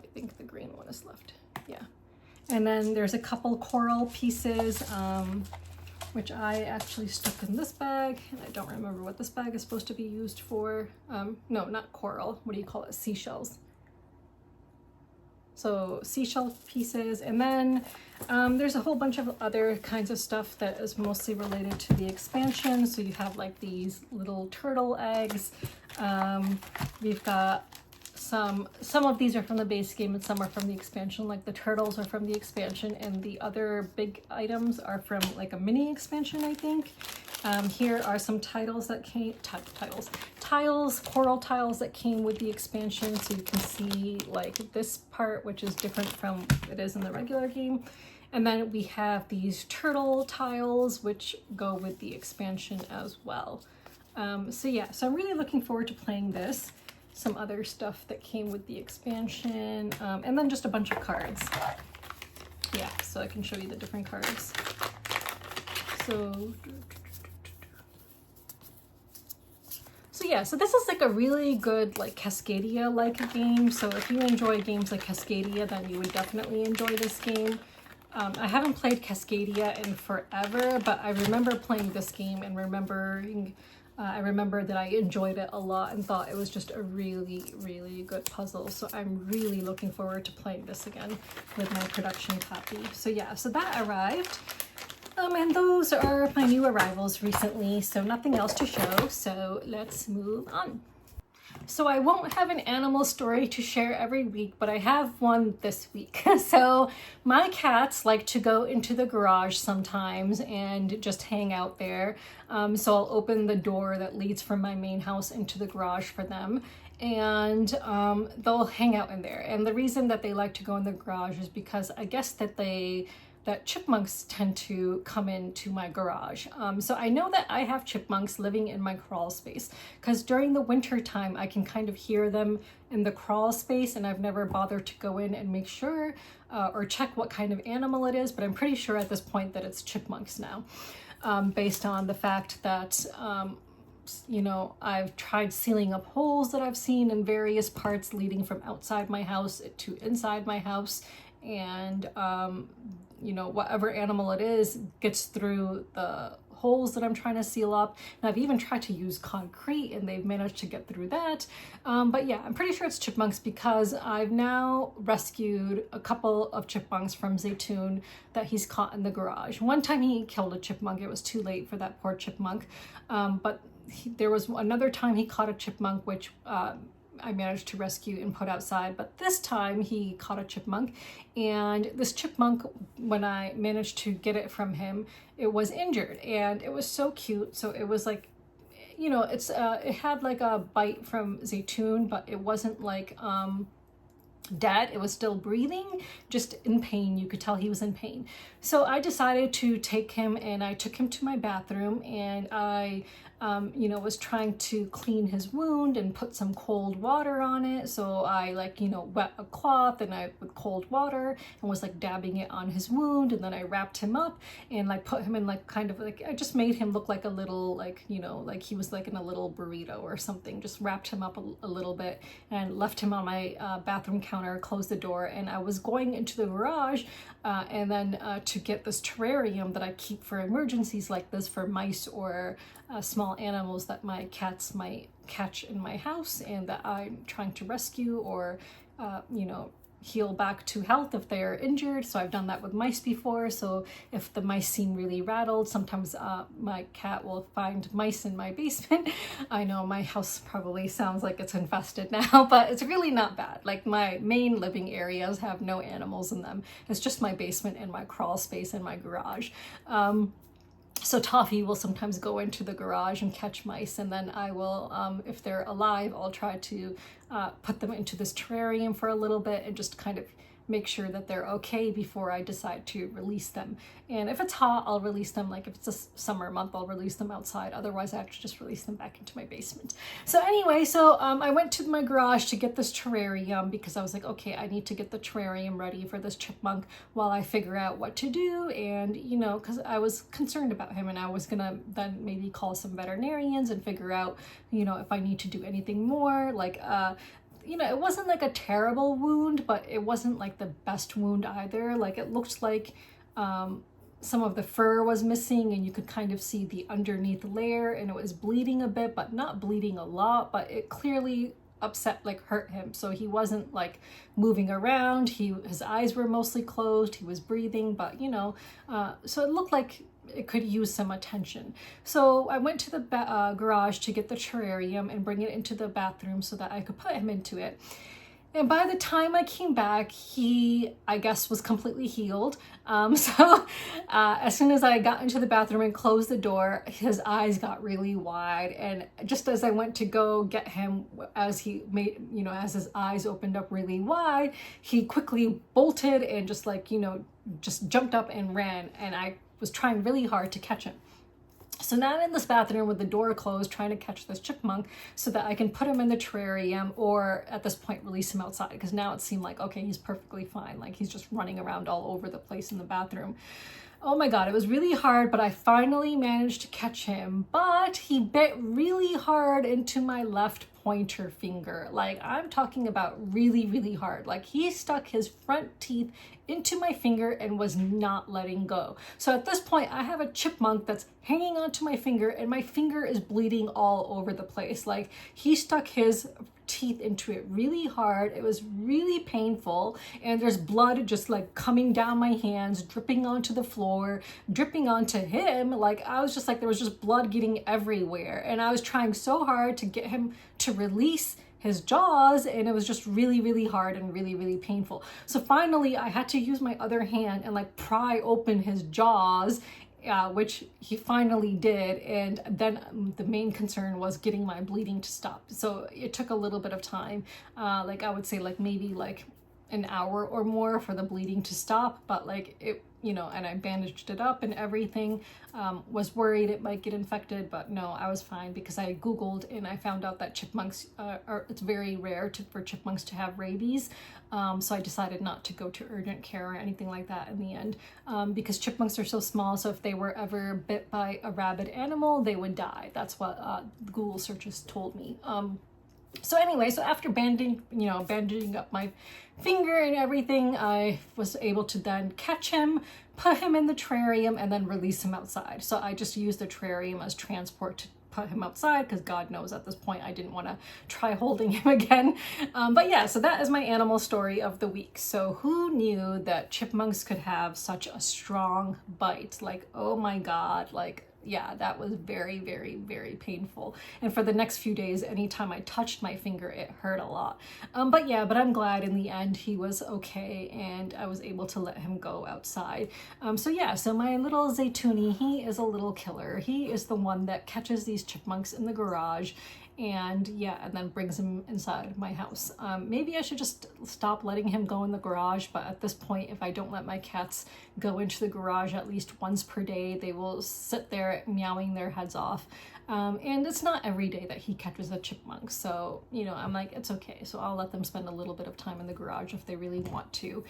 I think the green one is left. Yeah. And then there's a couple coral pieces, which I actually stuck in this bag. And I don't remember what this bag is supposed to be used for. No, not coral. What do you call it? Seashells. So seashell pieces, and then there's a whole bunch of other kinds of stuff that is mostly related to the expansion. So you have like these little turtle eggs. We've got some of these are from the base game and some are from the expansion. Like the turtles are from the expansion, and the other big items are from like a mini expansion, I think. Here are some tiles that came, coral tiles that came with the expansion. So you can see like this part, which is different from it is in the regular game. And then we have these turtle tiles, which go with the expansion as well. So yeah, so I'm really looking forward to playing this. Some other stuff that came with the expansion, and then just a bunch of cards. Yeah, so I can show you the different cards. So yeah, so this is like a really good like Cascadia-like game. So if you enjoy games like Cascadia, then you would definitely enjoy this game. I haven't played Cascadia in forever, but I remember playing this game and I remember that I enjoyed it a lot and thought it was just a really, really good puzzle. So I'm really looking forward to playing this again with my production copy. So yeah, so that arrived. And those are my new arrivals recently, so nothing else to show, so let's move on. So I won't have an animal story to share every week, but I have one this week. So my cats like to go into the garage sometimes and just hang out there. So I'll open the door that leads from my main house into the garage for them, and they'll hang out in there. And the reason that they like to go in the garage is because I guess that chipmunks tend to come into my garage. So I know that I have chipmunks living in my crawl space, because during the winter time I can kind of hear them in the crawl space, and I've never bothered to go in and make sure or check what kind of animal it is, but I'm pretty sure at this point that it's chipmunks now, based on the fact that you know, I've tried sealing up holes that I've seen in various parts leading from outside my house to inside my house, and you know, whatever animal it is gets through the holes that I'm trying to seal up. And I've even tried to use concrete and they've managed to get through that. But yeah, I'm pretty sure it's chipmunks because I've now rescued a couple of chipmunks from Zaytoon that he's caught in the garage. One time he killed a chipmunk. It was too late for that poor chipmunk. But there was another time he caught a chipmunk, which I managed to rescue and put outside, but this time he caught a chipmunk, and this chipmunk, when I managed to get it from him, it was injured, and it was so cute. So it was like, you know, it had like a bite from Zaytoon, but it wasn't like dead. It was still breathing, just in pain. You could tell he was in pain. So I decided to take him, and I took him to my bathroom, and I you know, was trying to clean his wound and put some cold water on it. So I like, you know, wet a cloth and I with cold water and was like dabbing it on his wound, and then I wrapped him up and like put him in like kind of like, I just made him look like a little, like, you know, like he was like in a little burrito or something. Just wrapped him up a little bit and left him on my bathroom counter, closed the door, and I was going into the garage and then to get this terrarium that I keep for emergencies like this, for mice or small animals that my cats might catch in my house and that I'm trying to rescue or, you know, heal back to health if they're injured. So I've done that with mice before. So if the mice seem really rattled, sometimes my cat will find mice in my basement. I know my house probably sounds like it's infested now, but it's really not bad. Like my main living areas have no animals in them. It's just my basement and my crawl space and my garage. So Toffee will sometimes go into the garage and catch mice, and then I will, if they're alive, I'll try to put them into this terrarium for a little bit and just kind of make sure that they're okay before I decide to release them. And if it's hot, I'll release them. Like if it's a summer month, I'll release them outside. Otherwise, I actually just release them back into my basement. So anyway, so I went to my garage to get this terrarium because I was like, okay, I need to get the terrarium ready for this chipmunk while I figure out what to do. And, you know, because I was concerned about him and I was gonna then maybe call some veterinarians and figure out, you know, if I need to do anything more. Like, you know, it wasn't like a terrible wound, but it wasn't like the best wound either. Like it looked like some of the fur was missing and you could kind of see the underneath layer, and it was bleeding a bit, but not bleeding a lot, but it clearly upset, like hurt him. So he wasn't like moving around. His eyes were mostly closed. He was breathing, but you know, so it looked like it could use some attention. So I went to the garage to get the terrarium and bring it into the bathroom so that I could put him into it. And by the time I came back, he, I guess, was completely healed. So as soon as I got into the bathroom and closed the door, his eyes got really wide. And just as I went to go get him, as he made, you know, as his eyes opened up really wide, he quickly bolted and just like, you know, just jumped up and ran. And I was trying really hard to catch him. So now I'm in this bathroom with the door closed trying to catch this chipmunk so that I can put him in the terrarium, or at this point release him outside, because now it seemed like, okay, he's perfectly fine. Like he's just running around all over the place in the bathroom. Oh my God, it was really hard, but I finally managed to catch him. But he bit really hard into my left pointer finger. Like I'm talking about really, really hard. Like he stuck his front teeth into my finger and was not letting go. So at this point, I have a chipmunk that's hanging onto my finger and my finger is bleeding all over the place. Like he stuck his teeth into it really hard. It was really painful, and there's blood just like coming down my hands, dripping onto the floor, dripping onto him. Like I was just like, there was just blood getting everywhere, and I was trying so hard to get him to release his jaws, and it was just really, really hard and really, really painful. So finally I had to use my other hand and like pry open his jaws, which he finally did. And then the main concern was getting my bleeding to stop. So it took a little bit of time, like I would say like maybe like an hour or more for the bleeding to stop, but like it, you know, and I bandaged it up and everything. Was worried it might get infected, but no, I was fine because I Googled and I found out that chipmunks it's very rare for chipmunks to have rabies. So I decided not to go to urgent care or anything like that in the end, because chipmunks are so small. So if they were ever bit by a rabid animal, they would die. That's what Google searches told me. So anyway, so after bandaging up my finger and everything, I was able to then catch him, put him in the terrarium, and then release him outside. So I just used the terrarium as transport to put him outside, because God knows at this point I didn't want to try holding him again. But yeah, so that is my animal story of the week. So who knew that chipmunks could have such a strong bite? Like, oh my God, like, yeah, that was very, very, very painful. And for the next few days, anytime I touched my finger, it hurt a lot. But yeah, but I'm glad in the end he was okay and I was able to let him go outside. So yeah, so my little Zaytuni, he is a little killer. He is the one that catches these chipmunks in the garage and yeah, and then brings him inside my house. Maybe I should just stop letting him go in the garage, but at this point, if I don't let my cats go into the garage at least once per day, they will sit there meowing their heads off. And it's not every day that he catches a chipmunk, so you know, I'm like, it's okay, so I'll let them spend a little bit of time in the garage if they really want to.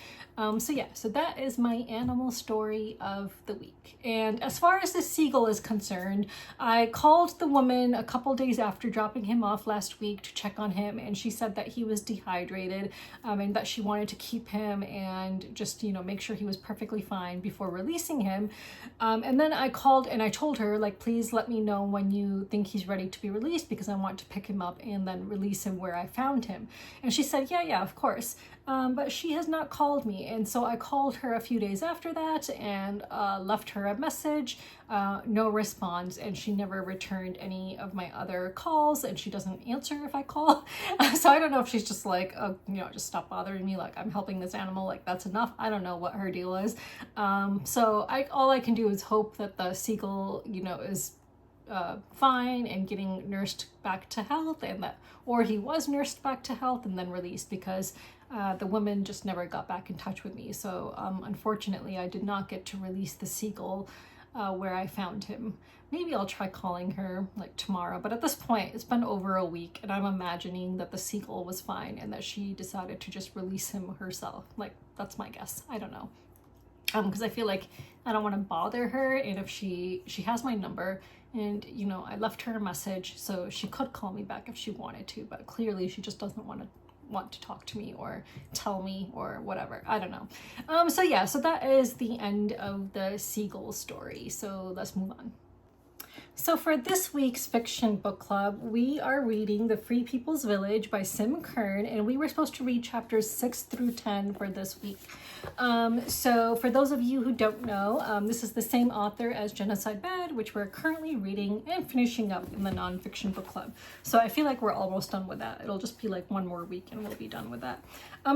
So yeah, so that is my animal story of the week. And as far as the seagull is concerned, I called the woman a couple days after dropping him off last week to check on him, and she said that he was dehydrated, and that she wanted to keep him and just, you know, make sure he was perfectly fine before releasing him. And then I called and I told her, like, please let me know when you think he's ready to be released, because I want to pick him up and then release him where I found him. And she said, yeah, of course. But she has not called me. And so I called her a few days after that and left her a message, no response. And she never returned any of my other calls, and she doesn't answer if I call. So I don't know if she's just like, you know, just stop bothering me. Like, I'm helping this animal. Like, that's enough. I don't know what her deal is. So all I can do is hope that the seagull, you know, is fine and getting nursed back to health, and that, or he was nursed back to health and then released, because the woman just never got back in touch with me. So unfortunately, I did not get to release the seagull where I found him. Maybe I'll try calling her like tomorrow, but at this point it's been over a week and I'm imagining that the seagull was fine and that she decided to just release him herself. Like, that's my guess. I don't know. Because I feel like I don't want to bother her, and if she has my number, and you know, I left her a message, so she could call me back if she wanted to, but clearly she just doesn't want to talk to me or tell me or whatever. I don't know. So yeah, so that is the end of the seagull story. So let's move on. So for this week's fiction book club, we are reading The Free People's Village by Sim Kern, and we were supposed to read chapters 6 through 10 for this week. So for those of you who don't know, this is the same author as Genocide Bad, which we're currently reading and finishing up in the nonfiction book club. So I feel like we're almost done with that. It'll just be like one more week and we'll be done with that.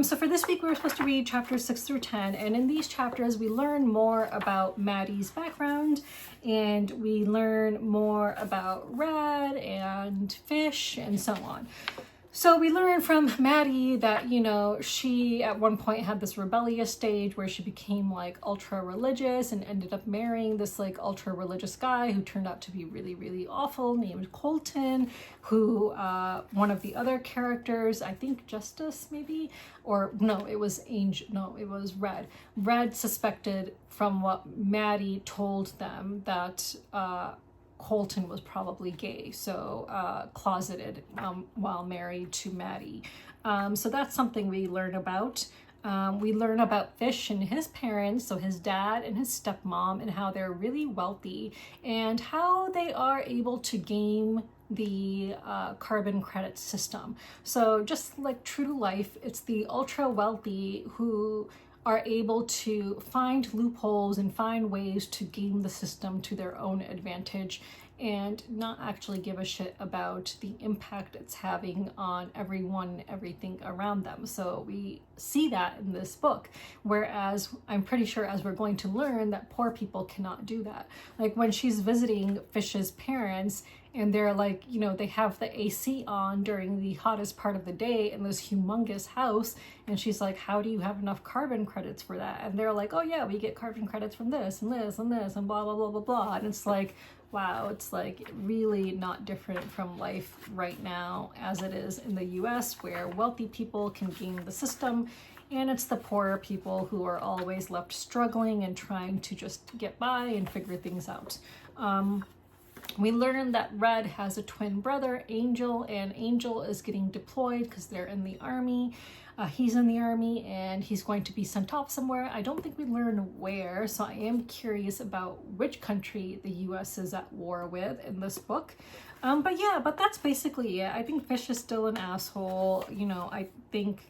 So for this week, we were supposed to read chapters 6 through 10, and in these chapters, we learn more about Maddie's background, and we learn more about Rad and Fish and so on. So we learn from Maddie that, you know, she at one point had this rebellious stage where she became like ultra religious and ended up marrying this like ultra religious guy who turned out to be really, really awful, named Colton, who one of the other characters, I think Justice maybe, or no, it was Angel, no, it was Red. Red suspected from what Maddie told them that Colton was probably gay, so closeted while married to Maddie. So that's something we learn about. We learn about Fish and his parents, so his dad and his stepmom, and how they're really wealthy and how they are able to game the carbon credit system. So just like true to life, it's the ultra wealthy who are able to find loopholes and find ways to game the system to their own advantage and not actually give a shit about the impact it's having on everyone, everything around them. So we see that in this book, whereas I'm pretty sure, as we're going to learn, that poor people cannot do that. Like when she's visiting Fish's parents, and they're like, you know, they have the AC on during the hottest part of the day in this humongous house. And she's like, how do you have enough carbon credits for that? And they're like, oh yeah, we get carbon credits from this and this and this and blah, blah, blah, blah, blah. And it's like, wow, it's like really not different from life right now as it is in the US, where wealthy people can game the system. And it's the poorer people who are always left struggling and trying to just get by and figure things out. We learn that Red has a twin brother, Angel, and Angel is getting deployed because they're in the army. He's in the army and he's going to be sent off somewhere. I don't think we learn where, so I am curious about which country the US is at war with in this book. But yeah, but that's basically it. I think Fish is still an asshole. You know, I think,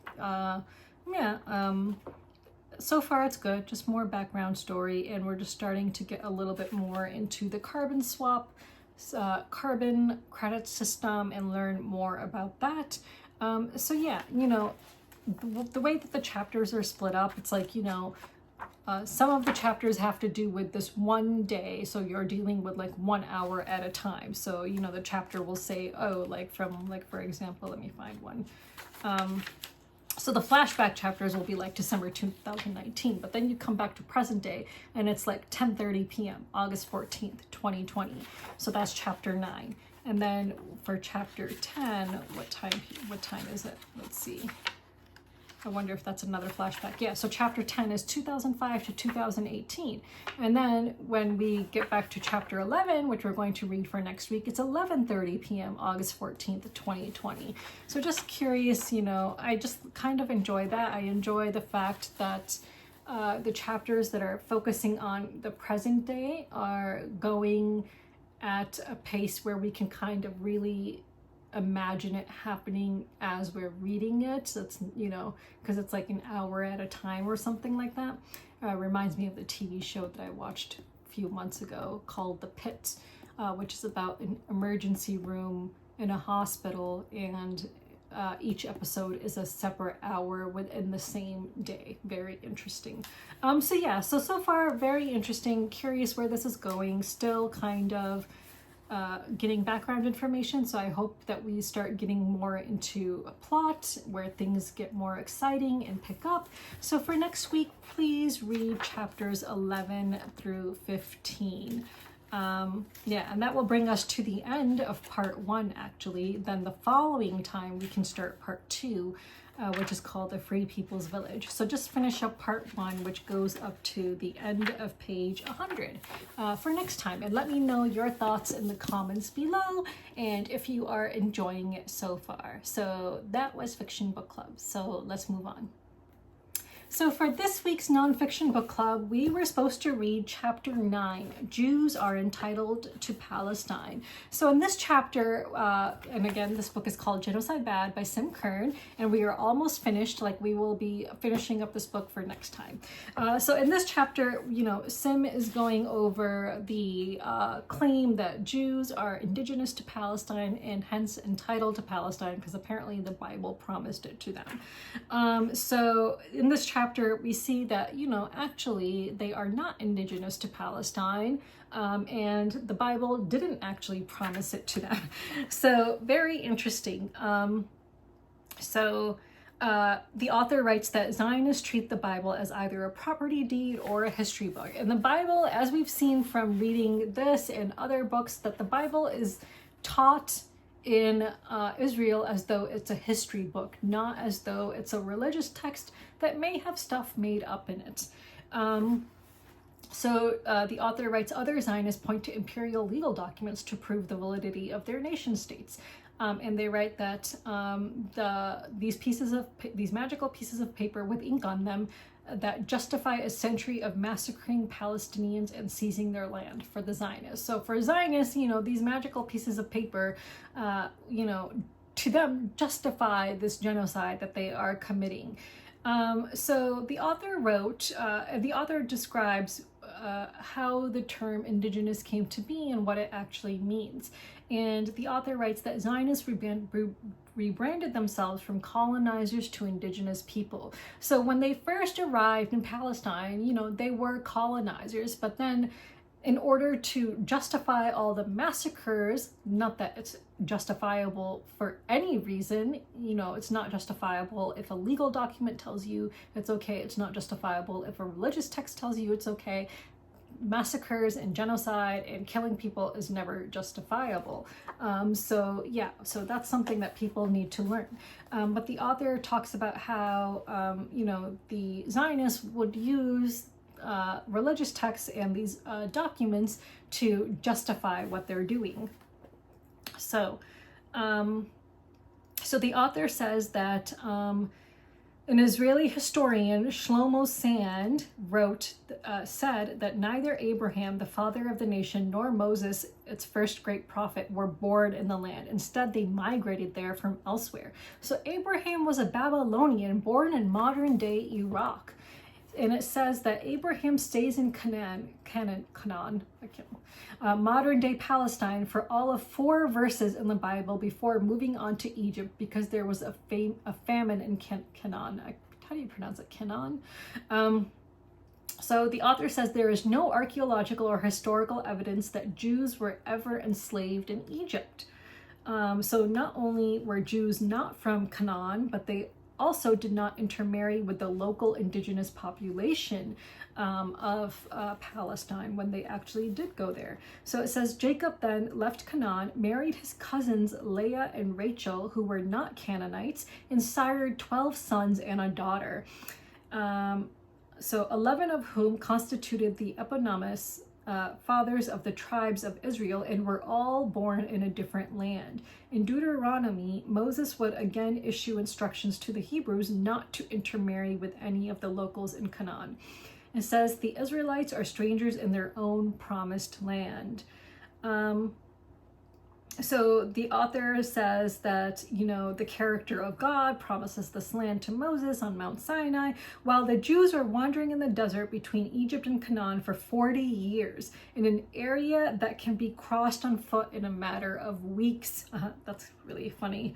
so far it's good. Just more background story, and we're just starting to get a little bit more into the carbon swap, carbon credit system, and learn more about that. So yeah, you know, the way that the chapters are split up, it's like, you know, some of the chapters have to do with this one day, so you're dealing with like 1 hour at a time. So, you know, the chapter will say, oh, like from, like, for example, let me find one. So the flashback chapters will be like December 2019, but then you come back to present day and it's like 10:30 p.m., August 14th, 2020. So that's chapter 9. And then for chapter 10, what time is it? Let's see. I wonder if that's another flashback. Yeah, so chapter 10 is 2005 to 2018. And then when we get back to chapter 11, which we're going to read for next week, it's 11:30 p.m., August 14th, 2020. So just curious, you know, I just kind of enjoy that. I enjoy the fact that the chapters that are focusing on the present day are going at a pace where we can kind of really imagine it happening as we're reading it. So it's, you know, because it's like an hour at a time or something like that. Reminds me of the TV show that I watched a few months ago called The Pit, which is about an emergency room in a hospital, and each episode is a separate hour within the same day. Very interesting. So yeah, so far very interesting. Curious where this is going. Still kind of getting background information, so I hope that we start getting more into a plot where things get more exciting and pick up. So for next week, please read chapters 11 through 15. Yeah, and that will bring us to the end of part 1 actually. Then the following time we can start part 2, which is called The Free People's Village. So just finish up part 1, which goes up to the end of page 100 for next time. And let me know your thoughts in the comments below, and if you are enjoying it so far. So that was Fiction Book Club. So let's move on. So for this week's nonfiction book club, we were supposed to read chapter 9, Jews Are Entitled to Palestine. So in this chapter, and again, this book is called Genocide Bad by Sim Kern, and we are almost finished. Like, we will be finishing up this book for next time. So in this chapter, you know, Sim is going over the claim that Jews are indigenous to Palestine and hence entitled to Palestine because apparently the Bible promised it to them. So in this chapter, we see that, you know, actually they are not indigenous to Palestine, and the Bible didn't actually promise it to them. So very interesting. The author writes that Zionists treat the Bible as either a property deed or a history book. And the Bible, as we've seen from reading this and other books, that the Bible is taught in Israel as though it's a history book, not as though it's a religious text that may have stuff made up in it. The author writes, other Zionists point to imperial legal documents to prove the validity of their nation states. And they write that these magical pieces of paper with ink on them that justify a century of massacring Palestinians and seizing their land for the Zionists. So for Zionists, you know, these magical pieces of paper, you know, to them justify this genocide that they are committing. So the author describes how the term indigenous came to be and what it actually means. And the author writes that Zionists rebranded themselves from colonizers to indigenous people. So when they first arrived in Palestine, you know, they were colonizers, but then in order to justify all the massacres, not that it's justifiable for any reason, you know, it's not justifiable if a legal document tells you it's okay, it's not justifiable if a religious text tells you it's okay. Massacres and genocide and killing people is never justifiable. So that's something that people need to learn. But the author talks about how, you know, the Zionists would use religious texts and these documents to justify what they're doing. So, so the author says that an Israeli historian, Shlomo Sand, said that neither Abraham, the father of the nation, nor Moses, its first great prophet, were born in the land. Instead, they migrated there from elsewhere. So Abraham was a Babylonian born in modern-day Iraq. And it says that Abraham stays in Canaan, modern-day Palestine, for all of 4 verses in the Bible before moving on to Egypt because there was a famine in Canaan. How do you pronounce it? Canaan? So the author says there is no archaeological or historical evidence that Jews were ever enslaved in Egypt. So not only were Jews not from Canaan, but they also did not intermarry with the local indigenous population of Palestine when they actually did go there. So it says Jacob then left Canaan, married his cousins Leah and Rachel, who were not Canaanites, and sired 12 sons and a daughter. So 11 of whom constituted the eponymous fathers of the tribes of Israel, and were all born in a different land. In Deuteronomy, Moses would again issue instructions to the Hebrews not to intermarry with any of the locals in Canaan. It says the Israelites are strangers in their own promised land. So the author says that, the character of God promises this land to Moses on Mount Sinai, while the Jews are wandering in the desert between Egypt and Canaan for 40 years in an area that can be crossed on foot in a matter of weeks. That's really funny.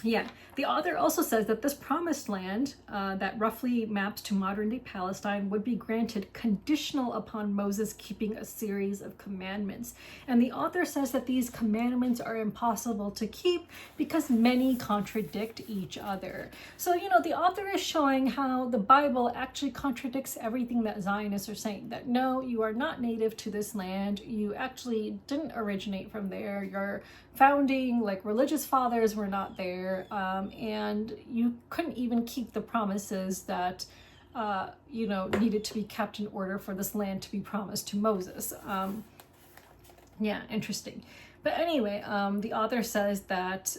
Yeah, the author also says that this promised land that roughly maps to modern-day Palestine would be granted conditional upon Moses keeping a series of commandments. And the author says that these commandments are impossible to keep because many contradict each other. So, the author is showing how the Bible actually contradicts everything that Zionists are saying. That no, you are not native to this land. You actually didn't originate from there. Your founding, religious fathers were not there. And you couldn't even keep the promises that, needed to be kept in order for this land to be promised to Moses. Yeah, interesting. But anyway, the author says that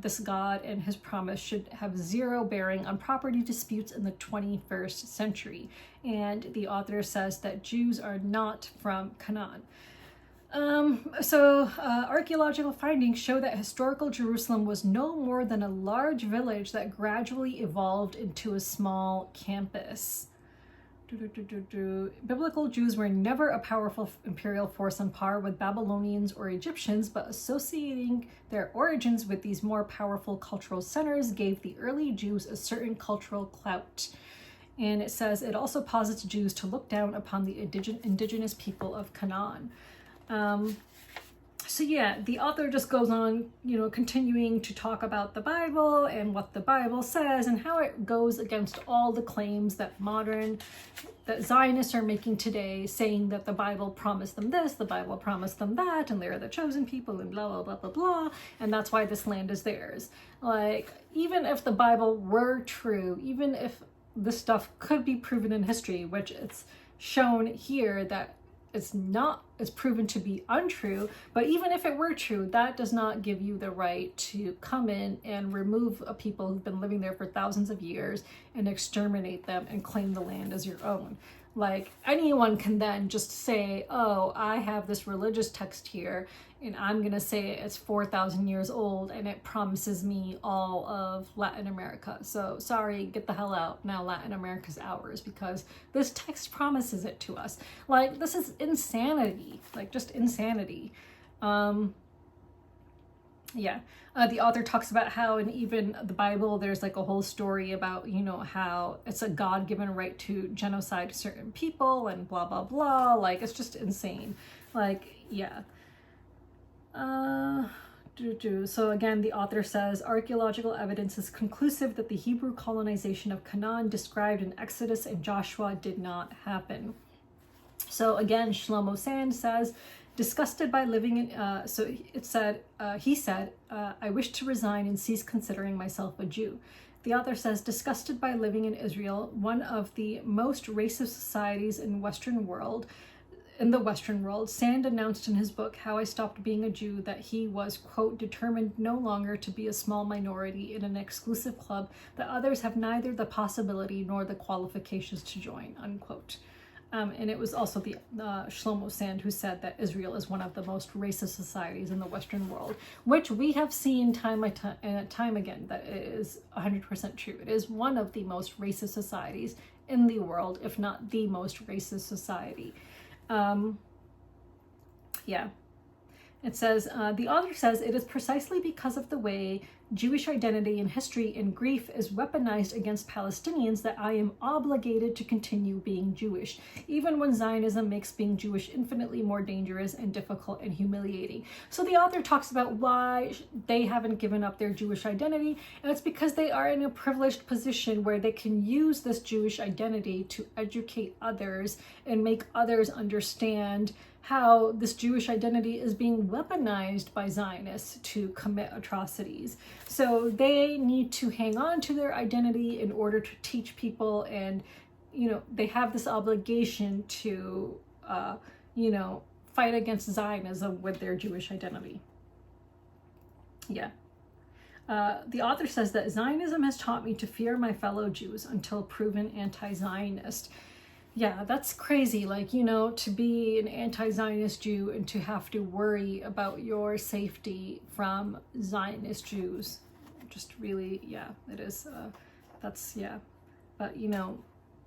this God and his promise should have zero bearing on property disputes in the 21st century. And the author says that Jews are not from Canaan. Archaeological findings show that historical Jerusalem was no more than a large village that gradually evolved into a small campus. Biblical Jews were never a powerful imperial force on par with Babylonians or Egyptians, but associating their origins with these more powerful cultural centers gave the early Jews a certain cultural clout. And it says it also posits Jews to look down upon the indigenous people of Canaan. The author just goes on, continuing to talk about the Bible and what the Bible says and how it goes against all the claims that Zionists are making today, saying that the Bible promised them this, the Bible promised them that, and they're the chosen people and blah, blah, blah, blah, blah, and that's why this land is theirs. Even if the Bible were true, even if this stuff could be proven in history, which it's shown here that it's proven to be untrue, but even if it were true, that does not give you the right to come in and remove a people who've been living there for thousands of years and exterminate them and claim the land as your own. Anyone can then just say, oh, I have this religious text here and I'm gonna say it's 4,000 years old and it promises me all of Latin America. So sorry, get the hell out. Now Latin America's ours because this text promises it to us. This is insanity, just insanity. The author talks about how in even the Bible, there's a whole story about, how it's a God-given right to genocide certain people and blah, blah, blah. It's just insane. So again, the author says, archaeological evidence is conclusive that the Hebrew colonization of Canaan described in Exodus and Joshua did not happen. So again, Shlomo Sand says, disgusted by living in, he said, I wish to resign and cease considering myself a Jew. The author says, disgusted by living in Israel, one of the most racist societies in the Western world, Sand announced in his book, How I Stopped Being a Jew, that he was, quote, determined no longer to be a small minority in an exclusive club that others have neither the possibility nor the qualifications to join, unquote. And it was also the Shlomo Sand who said that Israel is one of the most racist societies in the Western world, which we have seen time and time again that it is 100% true. It is one of the most racist societies in the world, if not the most racist society. Yeah. It says, the author says, it is precisely because of the way Jewish identity and history and grief is weaponized against Palestinians that I am obligated to continue being Jewish, even when Zionism makes being Jewish infinitely more dangerous and difficult and humiliating. So the author talks about why they haven't given up their Jewish identity, and it's because they are in a privileged position where they can use this Jewish identity to educate others and make others understand how this Jewish identity is being weaponized by Zionists to commit atrocities. So they need to hang on to their identity in order to teach people, and, you know, they have this obligation to, fight against Zionism with their Jewish identity. Yeah. The author says that Zionism has taught me to fear my fellow Jews until proven anti-Zionist. Yeah, that's crazy. Like, to be an anti-Zionist Jew and to have to worry about your safety from Zionist Jews. Just really, yeah, it is. Yeah. But,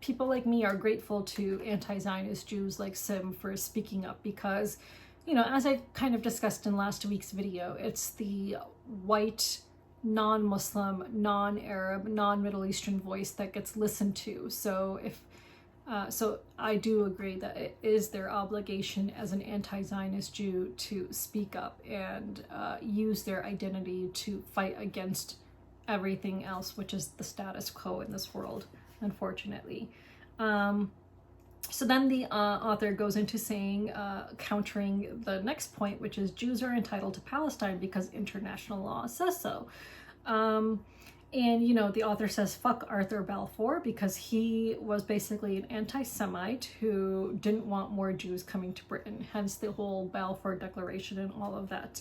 people like me are grateful to anti-Zionist Jews like Sim for speaking up because, as I kind of discussed in last week's video, it's the white, non-Muslim, non-Arab, non-Middle Eastern voice that gets listened to. So so I do agree that it is their obligation as an anti-Zionist Jew to speak up and use their identity to fight against everything else, which is the status quo in this world, unfortunately. So then the author goes into saying, countering the next point, which is Jews are entitled to Palestine because international law says so. And, the author says, fuck Arthur Balfour, because he was basically an anti-Semite who didn't want more Jews coming to Britain, hence the whole Balfour Declaration and all of that.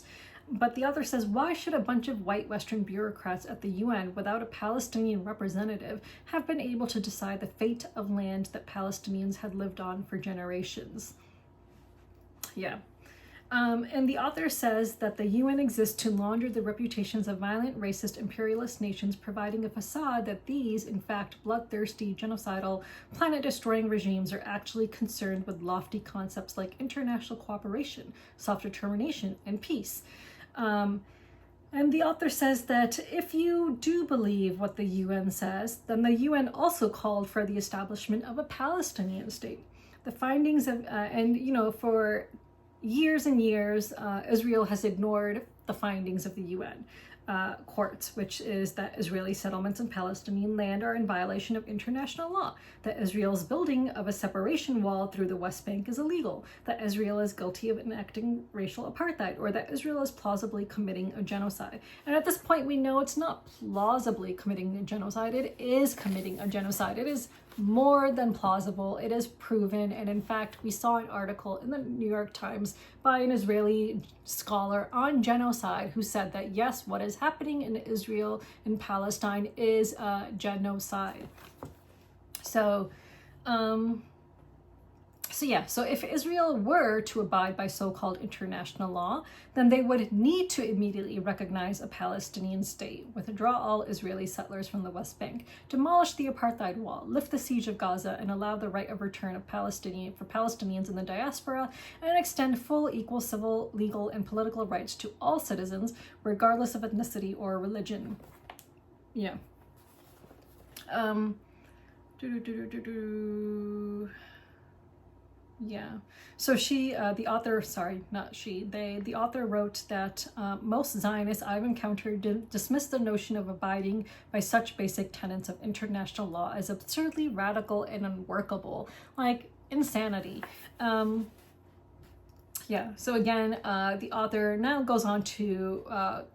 But the author says, why should a bunch of white Western bureaucrats at the UN without a Palestinian representative have been able to decide the fate of land that Palestinians had lived on for generations? Yeah. And the author says that the UN exists to launder the reputations of violent, racist, imperialist nations, providing a facade that these, in fact, bloodthirsty, genocidal, planet-destroying regimes are actually concerned with lofty concepts like international cooperation, self-determination, and peace. And the author says that if you do believe what the UN says, then the UN also called for the establishment of a Palestinian state. The findings of, for years and years, Israel has ignored the findings of the UN courts, which is that Israeli settlements in Palestinian land are in violation of international law, that Israel's building of a separation wall through the West Bank is illegal, that Israel is guilty of enacting racial apartheid, or that Israel is plausibly committing a genocide. And at this point, we know it's not plausibly committing a genocide, it is committing a genocide. It is more than plausible, it is proven, and in fact, we saw an article in the New York Times by an Israeli scholar on genocide who said that yes, what is happening in Israel and Palestine is genocide. So, so if Israel were to abide by so-called international law, then they would need to immediately recognize a Palestinian state, withdraw all Israeli settlers from the West Bank, demolish the apartheid wall, lift the siege of Gaza, and allow the right of return of Palestinians in the diaspora, and extend full, equal civil, legal, and political rights to all citizens, regardless of ethnicity or religion. Yeah. Yeah. So the author wrote that most Zionists I've encountered dismiss the notion of abiding by such basic tenets of international law as absurdly radical and unworkable, like insanity. Yeah, so again, the author now goes on to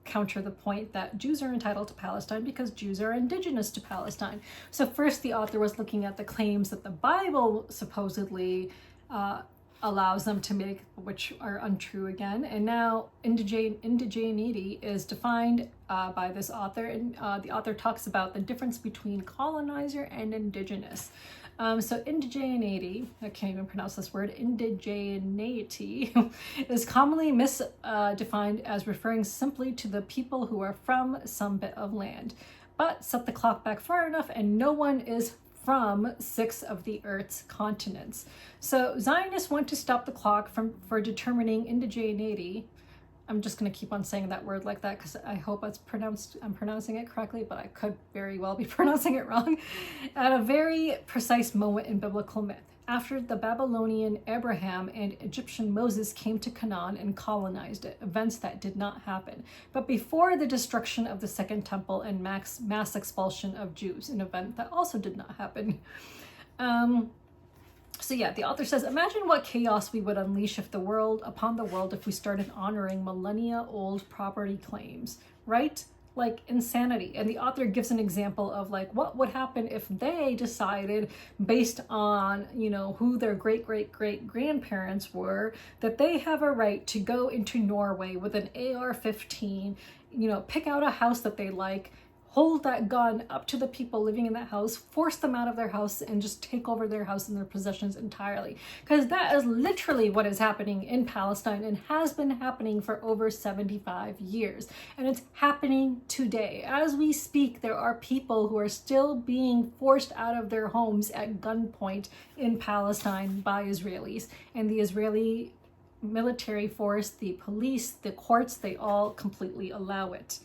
counter the point that Jews are entitled to Palestine because Jews are indigenous to Palestine. So first the author was looking at the claims that the Bible supposedly allows them to make, which are untrue again. And now indigeneity is defined by this author, and the author talks about the difference between colonizer and indigenous. So indigeneity, I can't even pronounce this word, indigeneity, is commonly misdefined as referring simply to the people who are from some bit of land. But set the clock back far enough and no one is from 6 of the Earth's continents. So Zionists want to stop the clock for determining indigeneity. I'm just going to keep on saying that word like that because I hope I'm pronouncing it correctly, but I could very well be pronouncing it wrong, at a very precise moment in biblical myth. After the Babylonian Abraham and Egyptian Moses came to Canaan and colonized it, events that did not happen. But before the destruction of the Second Temple and mass expulsion of Jews, an event that also did not happen. So yeah, the author says, imagine what chaos we would unleash upon the world if we started honoring millennia-old property claims, right? Like insanity. And the author gives an example of like what would happen if they decided, based on, you know, who their great-great-great-grandparents were, that they have a right to go into Norway with an AR-15, you know, pick out a house that they like, hold that gun up to the people living in that house, force them out of their house, and just take over their house and their possessions entirely. Because that is literally what is happening in Palestine and has been happening for over 75 years. And it's happening today. As we speak, there are people who are still being forced out of their homes at gunpoint in Palestine by Israelis. And the Israeli military force, the police, the courts, they all completely allow it.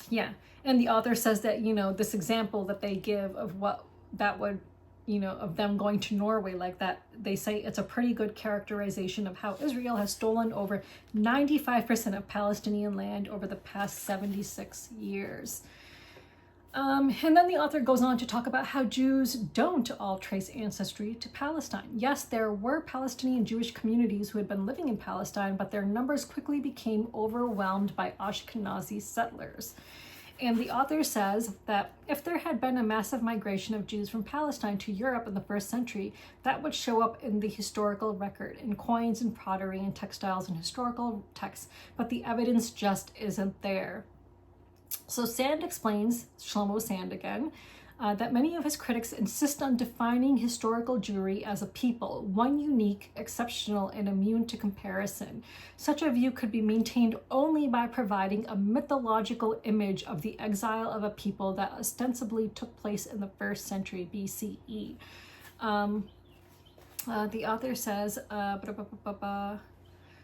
Yeah, and the author says that, you know, this example that they give of what that would, you know, of them going to Norway like that, they say it's a pretty good characterization of how Israel has stolen over 95% of Palestinian land over the past 76 years. And then the author goes on to talk about how Jews don't all trace ancestry to Palestine. Yes, there were Palestinian Jewish communities who had been living in Palestine, but their numbers quickly became overwhelmed by Ashkenazi settlers. And the author says that if there had been a massive migration of Jews from Palestine to Europe in the 1st century, that would show up in the historical record, in coins and pottery and textiles and historical texts, but the evidence just isn't there. So Sand explains, Shlomo Sand again, that many of his critics insist on defining historical Jewry as a people, one unique, exceptional, and immune to comparison. Such a view could be maintained only by providing a mythological image of the exile of a people that ostensibly took place in the 1st century BCE. The author says,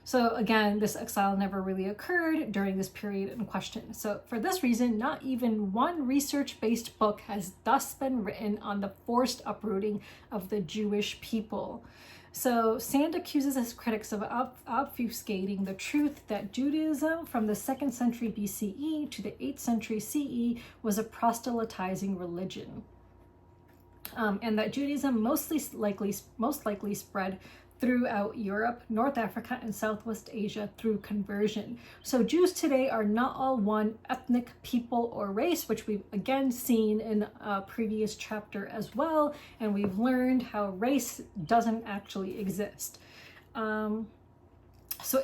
so again, this exile never really occurred during this period in question. So for this reason, not even one research-based book has thus been written on the forced uprooting of the Jewish people. So Sand accuses his critics of obfuscating the truth that Judaism from the 2nd century BCE to the 8th century CE was a proselytizing religion. And that Judaism most likely spread throughout Europe, North Africa, and Southwest Asia through conversion. So Jews today are not all one ethnic people or race, which we've again seen in a previous chapter as well, and we've learned how race doesn't actually exist. So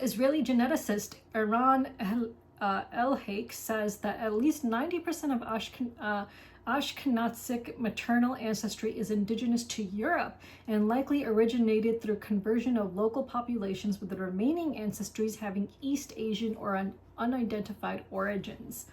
Israeli geneticist Eran Elhaik says that at least 90% of Ashkenazic maternal ancestry is indigenous to Europe and likely originated through conversion of local populations, with the remaining ancestries having East Asian or unidentified origins.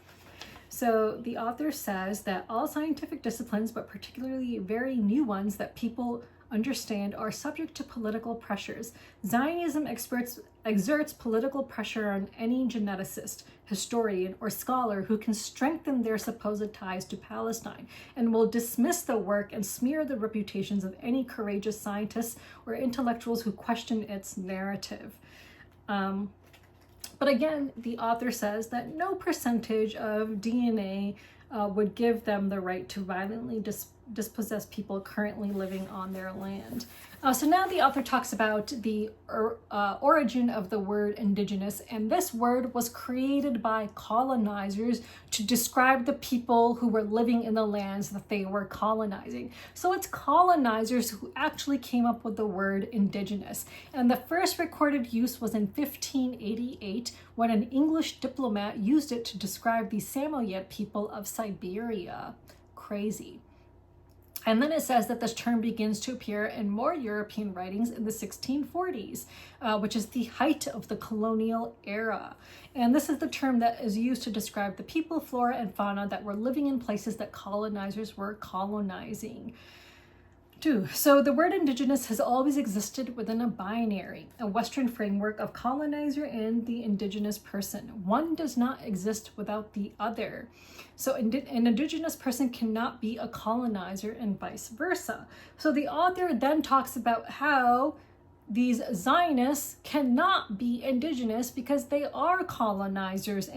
So the author says that all scientific disciplines, but particularly very new ones that people understand, are subject to political pressures. Zionism exerts political pressure on any geneticist, historian, or scholar who can strengthen their supposed ties to Palestine, and will dismiss the work and smear the reputations of any courageous scientists or intellectuals who question its narrative. But again, the author says that no percentage of DNA would give them the right to violently dispossessed people currently living on their land. So now the author talks about the origin of the word indigenous, and this word was created by colonizers to describe the people who were living in the lands that they were colonizing. So it's colonizers who actually came up with the word indigenous. And the first recorded use was in 1588 when an English diplomat used it to describe the Samoyed people of Siberia. Crazy. And then it says that this term begins to appear in more European writings in the 1640s, which is the height of the colonial era. And this is the term that is used to describe the people, flora, and fauna that were living in places that colonizers were colonizing. So the word indigenous has always existed within a binary, a Western framework of colonizer and the indigenous person. One does not exist without the other. So an indigenous person cannot be a colonizer and vice versa. So the author then talks about how these Zionists cannot be indigenous because they are colonizers,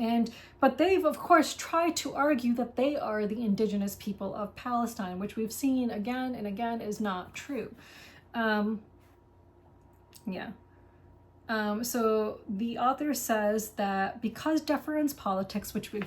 but they've of course tried to argue that they are the indigenous people of Palestine, which we've seen again and again is not true. So the author says that because deference politics, which we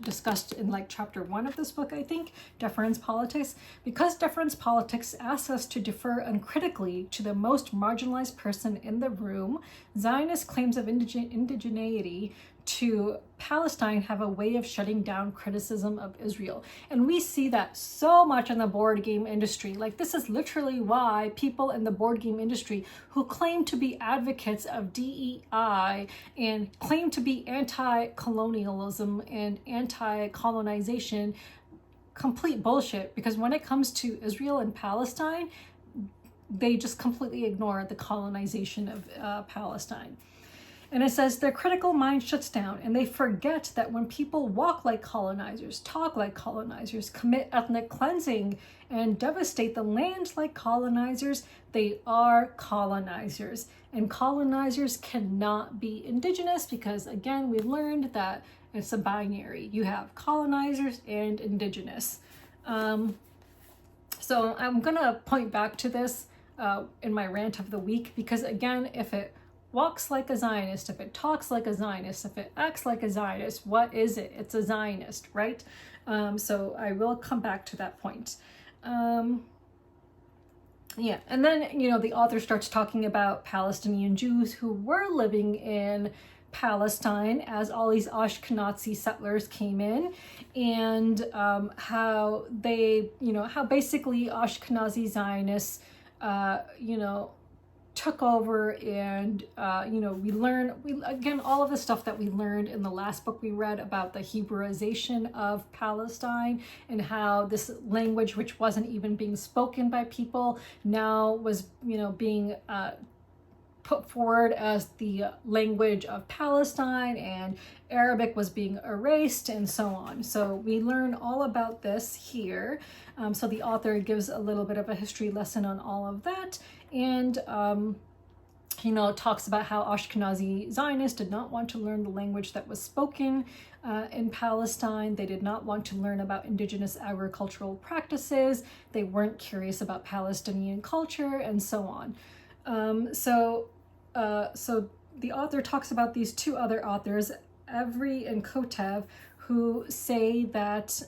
discussed in like chapter 1 of this book, I think, deference politics, because deference politics asks us to defer uncritically to the most marginalized person in the room, Zionist claims of indigeneity to Palestine have a way of shutting down criticism of Israel. And we see that so much in the board game industry. Like, this is literally why people in the board game industry who claim to be advocates of DEI and claim to be anti-colonialism and anti-colonization, complete bullshit, because when it comes to Israel and Palestine, they just completely ignore the colonization of Palestine. And it says their critical mind shuts down and they forget that when people walk like colonizers, talk like colonizers, commit ethnic cleansing, and devastate the land like colonizers, they are colonizers. And colonizers cannot be indigenous because, again, we learned that it's a binary. You have colonizers and indigenous. So I'm going to point back to this in my rant of the week because, again, if it walks like a Zionist, if it talks like a Zionist, if it acts like a Zionist, what is it? It's a Zionist, right? So I will come back to that point. And then, the author starts talking about Palestinian Jews who were living in Palestine as all these Ashkenazi settlers came in, and how they, how basically Ashkenazi Zionists, took over, and again all of the stuff that we learned in the last book we read about the Hebraization of Palestine, and how this language, which wasn't even being spoken by people, now was being put forward as the language of Palestine, and Arabic was being erased, and so on. So we learn all about this here. So the author gives a little bit of a history lesson on all of that, and talks about how Ashkenazi Zionists did not want to learn the language that was spoken in Palestine. They did not want to learn about indigenous agricultural practices. They weren't curious about Palestinian culture, and so on. So the author talks about these two other authors, Evry and Kotev, who say that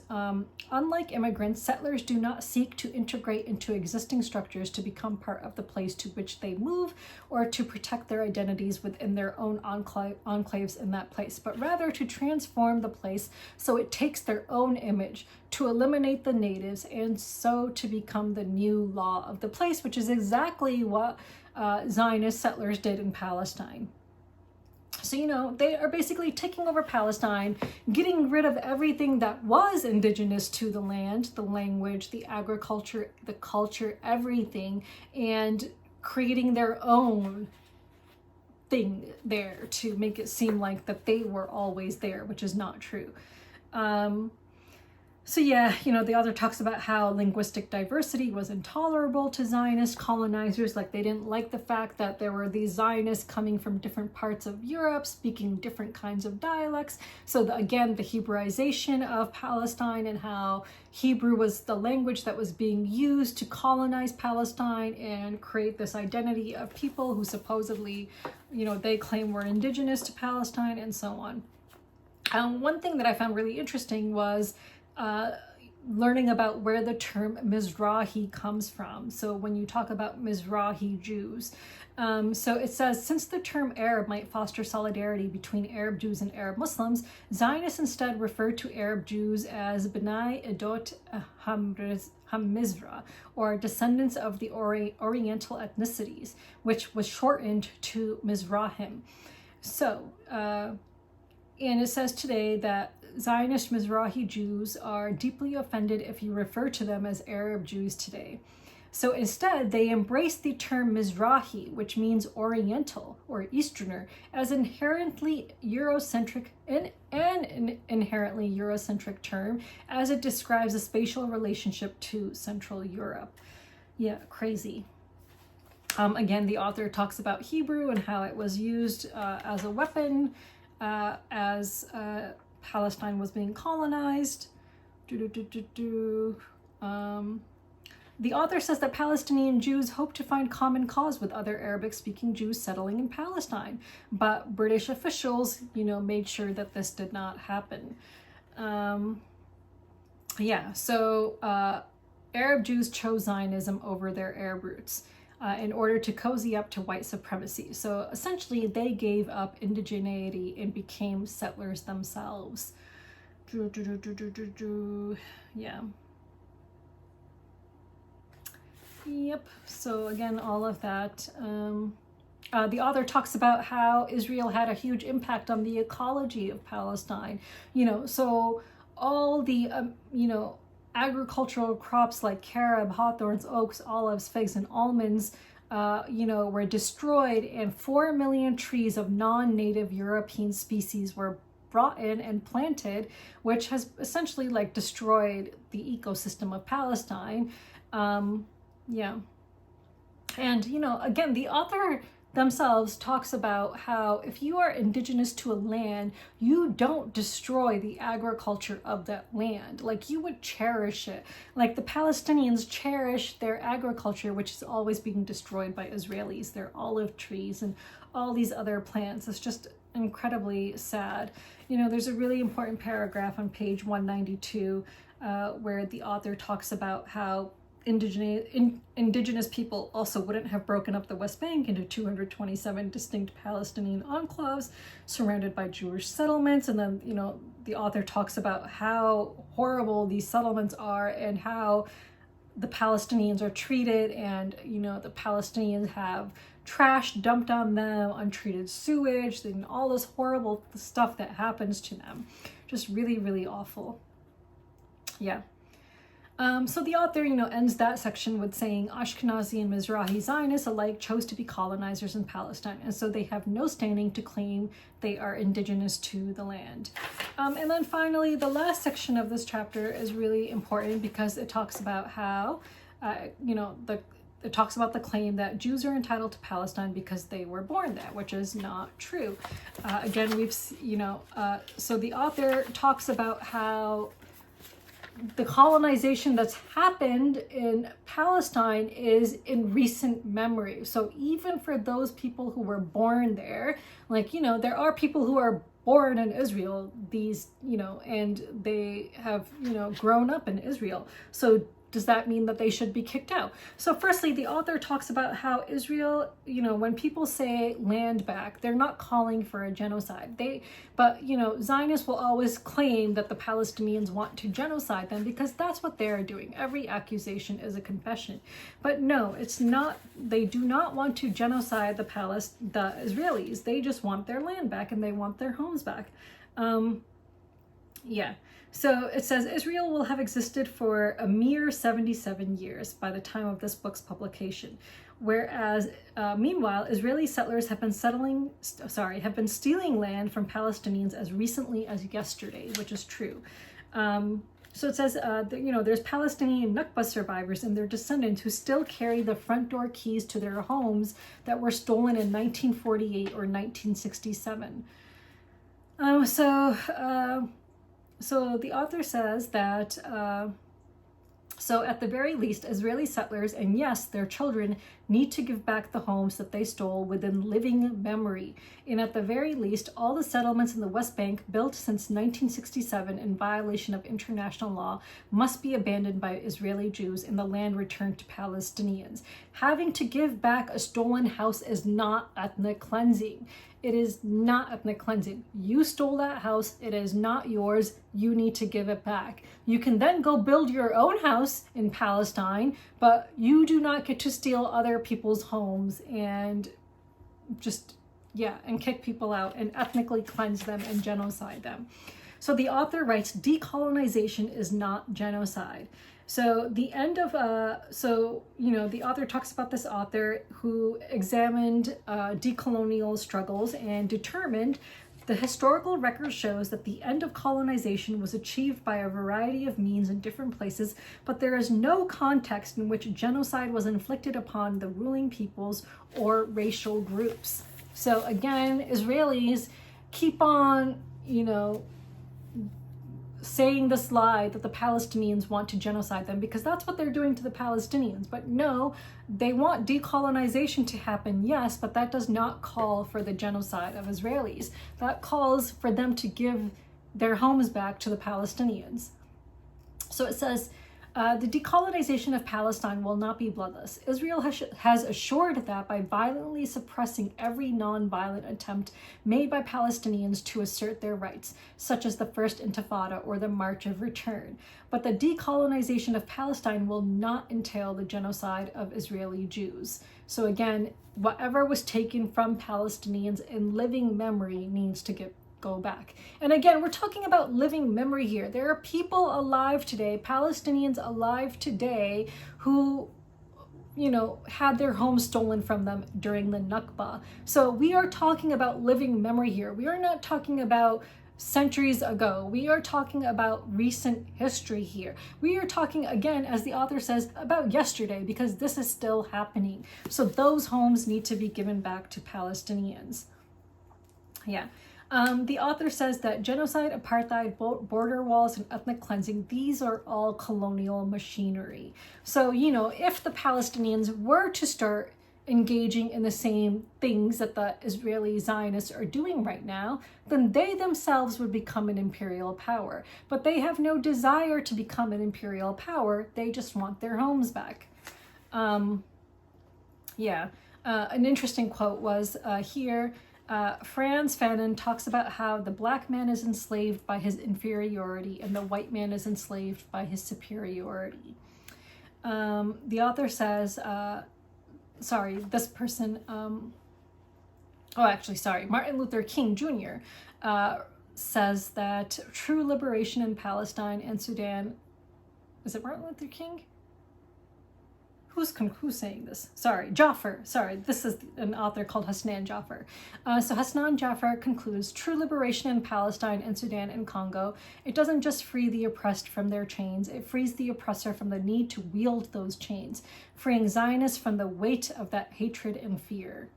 unlike immigrants, settlers do not seek to integrate into existing structures to become part of the place to which they move, or to protect their identities within their own enclaves in that place, but rather to transform the place so it takes their own image, to eliminate the natives, and so to become the new law of the place, which is exactly what Zionist settlers did in Palestine. So, they are basically taking over Palestine, getting rid of everything that was indigenous to the land, the language, the agriculture, the culture, everything, and creating their own thing there to make it seem like that they were always there, which is not true. So yeah, the author talks about how linguistic diversity was intolerable to Zionist colonizers. Like, they didn't like the fact that there were these Zionists coming from different parts of Europe, speaking different kinds of dialects. So again, the Hebraization of Palestine, and how Hebrew was the language that was being used to colonize Palestine and create this identity of people who supposedly, they claim were indigenous to Palestine, and so on. One thing that I found really interesting was learning about where the term Mizrahi comes from. So when you talk about Mizrahi Jews, so it says, since the term Arab might foster solidarity between Arab Jews and Arab Muslims, Zionists instead refer to Arab Jews as B'nai Edot HaMizrah, or descendants of the Oriental ethnicities, which was shortened to Mizrahim. So, and it says today that Zionist Mizrahi Jews are deeply offended if you refer to them as Arab Jews today. So instead, they embrace the term Mizrahi, which means Oriental or Easterner, as inherently Eurocentric and an inherently Eurocentric term, as it describes a spatial relationship to Central Europe. Yeah, crazy. Again, the author talks about Hebrew and how it was used as a weapon as Palestine was being colonized. The author says that Palestinian Jews hope to find common cause with other Arabic-speaking Jews settling in Palestine, but British officials, made sure that this did not happen. Arab Jews chose Zionism over their Arab roots in order to cozy up to white supremacy. So essentially, they gave up indigeneity and became settlers themselves. Yeah. Yep. So again, all of that. The author talks about how Israel had a huge impact on the ecology of Palestine. So all the, agricultural crops like carob, hawthorns, oaks, olives, figs, and almonds, were destroyed, and 4 million trees of non-native European species were brought in and planted, which has essentially destroyed the ecosystem of Palestine. Yeah. And, again, the author themselves talks about how if you are indigenous to a land, you don't destroy the agriculture of that land. You would cherish it. The Palestinians cherish their agriculture, which is always being destroyed by Israelis, their olive trees and all these other plants. It's just incredibly sad. There's a really important paragraph on page 192 where the author talks about how indigenous people also wouldn't have broken up the West Bank into 227 distinct Palestinian enclaves surrounded by Jewish settlements. And then, the author talks about how horrible these settlements are and how the Palestinians are treated, and, the Palestinians have trash dumped on them, untreated sewage, and all this horrible stuff that happens to them. Just really, really awful. Yeah. So the author, ends that section with saying Ashkenazi and Mizrahi Zionists alike chose to be colonizers in Palestine, and so they have no standing to claim they are indigenous to the land. And then finally, the last section of this chapter is really important because it talks about how, it talks about the claim that Jews are entitled to Palestine because they were born there, which is not true. Again, so the author talks about how the colonization that's happened in Palestine is in recent memory. So even for those people who were born there, there are people who are born in Israel, and they have, grown up in Israel. So does that mean that they should be kicked out? So firstly, the author talks about how Israel, when people say land back, they're not calling for a genocide. But Zionists will always claim that the Palestinians want to genocide them because that's what they're doing. Every accusation is a confession. But no, it's not. They do not want to genocide the Israelis. They just want their land back and they want their homes back. Yeah. So it says Israel will have existed for a mere 77 years by the time of this book's publication, whereas meanwhile Israeli settlers have been stealing land from Palestinians as recently as yesterday, which is true. So it says, there's Palestinian Nakba survivors and their descendants who still carry the front door keys to their homes that were stolen in 1948 or 1967. So the author says that, so at the very least, Israeli settlers, and yes, their children, need to give back the homes that they stole within living memory. And at the very least, all the settlements in the West Bank built since 1967 in violation of international law must be abandoned by Israeli Jews and the land returned to Palestinians. Having to give back a stolen house is not ethnic cleansing. It is not ethnic cleansing. You stole that house. It is not yours. You need to give it back. You can then go build your own house in Palestine, but you do not get to steal other people's homes and just, and kick people out and ethnically cleanse them and genocide them. So the author writes, decolonization is not genocide. So the end of, the author talks about this author who examined decolonial struggles and determined the historical record shows that the end of colonization was achieved by a variety of means in different places, but there is no context in which genocide was inflicted upon the ruling peoples or racial groups. So again, Israelis keep on, saying this lie that the Palestinians want to genocide them because that's what they're doing to the Palestinians. But no, they want decolonization to happen, yes, but that does not call for the genocide of Israelis. That calls for them to give their homes back to the Palestinians. So it says, the decolonization of Palestine will not be bloodless. Israel has assured that by violently suppressing every non-violent attempt made by Palestinians to assert their rights, such as the First Intifada or the March of Return. But the decolonization of Palestine will not entail the genocide of Israeli Jews. So again, whatever was taken from Palestinians in living memory needs to go back. And again, we're talking about living memory here. There are people alive today, Palestinians alive today, who, had their homes stolen from them during the Nakba. So we are talking about living memory here. We are not talking about centuries ago. We are talking about recent history here. We are talking, again, as the author says, about yesterday, because this is still happening. So those homes need to be given back to Palestinians. The author says that genocide, apartheid, border walls, and ethnic cleansing, these are all colonial machinery. So, if the Palestinians were to start engaging in the same things that the Israeli Zionists are doing right now, then they themselves would become an imperial power. But they have no desire to become an imperial power. They just want their homes back. An interesting quote was here, Franz Fanon talks about how the black man is enslaved by his inferiority and the white man is enslaved by his superiority. The author says, Martin Luther King Jr. Says that true liberation in Palestine and Sudan, is it Martin Luther King? Who's saying this? Jaffer. This is an author called Hasnan Jaffer. So Hasnan Jaffer concludes, true liberation in Palestine and Sudan and Congo, it doesn't just free the oppressed from their chains, it frees the oppressor from the need to wield those chains, freeing Zionists from the weight of that hatred and fear.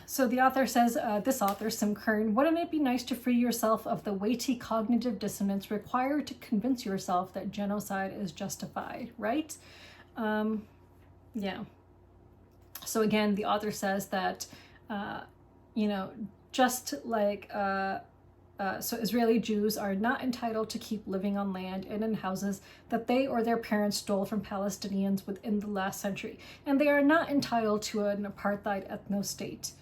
So the author says, this author, Sim Kern, wouldn't it be nice to free yourself of the weighty cognitive dissonance required to convince yourself that genocide is justified, right? So again, the author says that, just like, so Israeli Jews are not entitled to keep living on land and in houses that they or their parents stole from Palestinians within the last century, and they are not entitled to an apartheid ethno-state.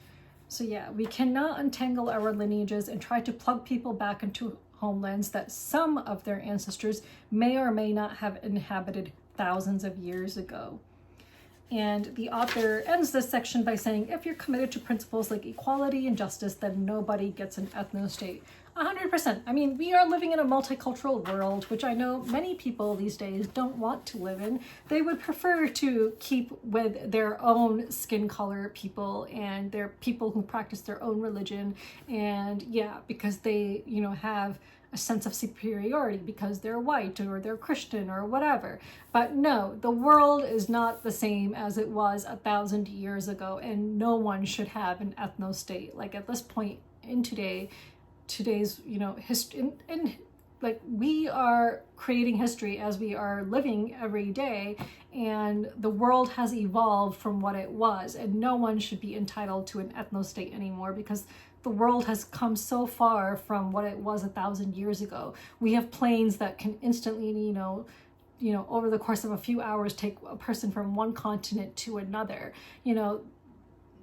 So we cannot untangle our lineages and try to plug people back into homelands that some of their ancestors may or may not have inhabited thousands of years ago. And the author ends this section by saying, if you're committed to principles like equality and justice, then nobody gets an ethno-state. 100%. I mean, we are living in a multicultural world, which I know many people these days don't want to live in. They would prefer to keep with their own skin color people and their people who practice their own religion. And because they, have a sense of superiority because they're white or they're Christian or whatever. But no, the world is not the same as it was 1,000 years ago, and no one should have an ethno-state. Like at this point in today's, you know, history, and like we are creating history as we are living every day, and the world has evolved from what it was, and no one should be entitled to an ethno-state anymore because the world has come so far from what it was 1,000 years ago. We have planes that can instantly, you know, over the course of a few hours take a person from one continent to another. You know,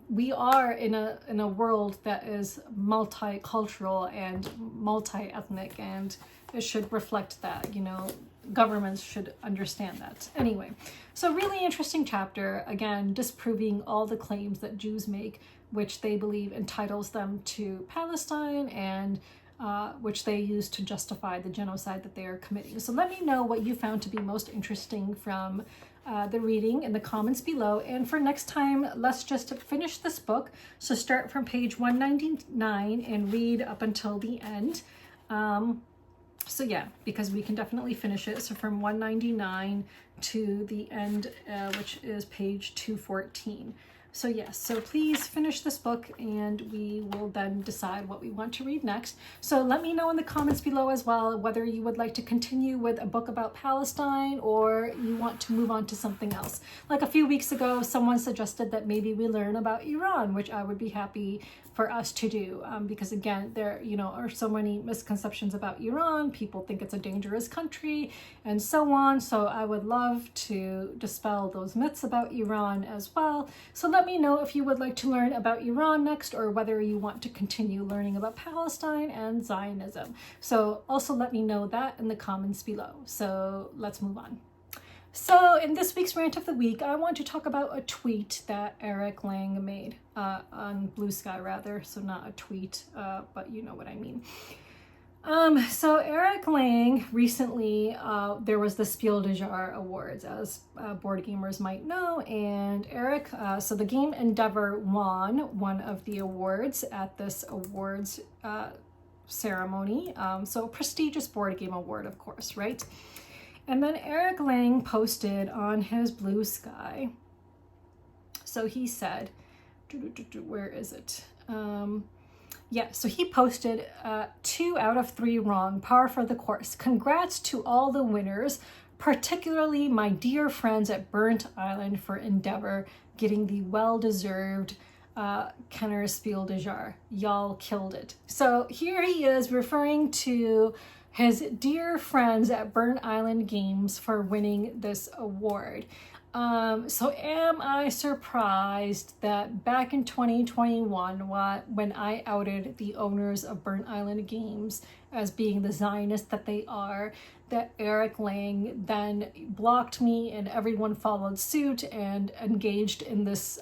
we are in a world that is multicultural and multi-ethnic, and it should reflect that. You know, governments should understand that. Anyway, so really interesting chapter, again, disproving all the claims that Jews make, which they believe entitles them to Palestine, and which they use to justify the genocide that they are committing. So let me know what you found to be most interesting from the reading in the comments below. And for next time, let's just finish this book. So start from page 199 and read up until the end. So yeah, because we can definitely finish it. So from 199 to the end, which is page 214. So yes, so please finish this book and we will then decide what we want to read next. So let me know in the comments below as well whether you would like to continue with a book about Palestine or you want to move on to something else. Like a few weeks ago, someone suggested that maybe we learn about Iran, which I would be happy for us to do, because again, there, you know, are so many misconceptions about Iran. People think it's a dangerous country and so on. So I would love to dispel those myths about Iran as well. So let me know if you would like to learn about Iran next, or whether you want to continue learning about Palestine and Zionism. So also let me know that in the comments below. So let's move on. So in this week's rant of the week, I want to talk about a tweet that Eric Lang made on Blue Sky, rather. So not a tweet, but you know what I mean. So Eric Lang recently, there was the Spiel des Jahres Awards, as board gamers might know, and Eric, so the game Endeavor won one of the awards at this awards ceremony. So a prestigious board game award, of course, right? And then Eric Lang posted on his Blue Sky. So he said, where is it? Yeah, so he posted 2 out of 3 wrong, par for the course. Congrats to all the winners, particularly my dear friends at Burnt Island for Endeavor getting the well-deserved Kenner Spiel des Jahres. Y'all killed it. So here he is referring to his dear friends at Burnt Island Games for winning this award. So am I surprised that back in 2021, when I outed the owners of Burnt Island Games as being the Zionists that they are, that Eric Lang then blocked me and everyone followed suit and engaged in this,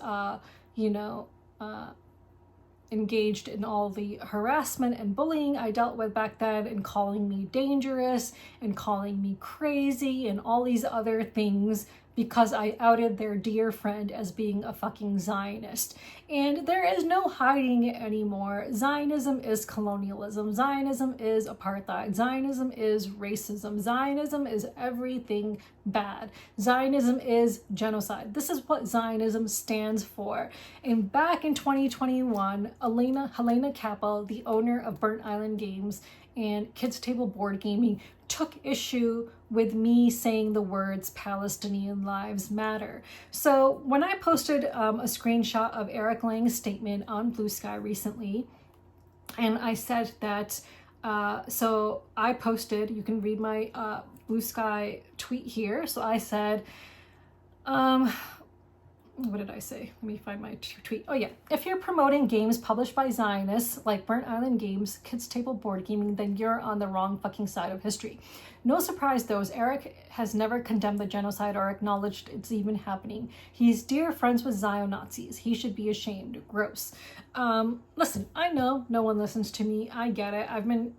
engaged in all the harassment and bullying I dealt with back then, and calling me dangerous and calling me crazy and all these other things because I outed their dear friend as being a fucking Zionist. And there is no hiding it anymore. Zionism is colonialism. Zionism is apartheid. Zionism is racism. Zionism is everything bad. Zionism is genocide. This is what Zionism stands for. And back in 2021, Helena Kappel, the owner of Burnt Island Games and Kids Table Board Gaming, took issue with me saying the words Palestinian lives matter. So when I posted a screenshot of Eric Lang's statement on Blue Sky recently, and I said that, so I posted, you can read my Blue Sky tweet here. So I said, what did I say? Let me find my tweet. Oh yeah. If you're promoting games published by Zionists like Burnt Island Games, Kids Table Board Gaming, then you're on the wrong fucking side of history. No surprise though, as Eric has never condemned the genocide or acknowledged it's even happening. He's dear friends with Zio-Nazis. He should be ashamed. Gross. Listen, I know no one listens to me. I get it. I've been,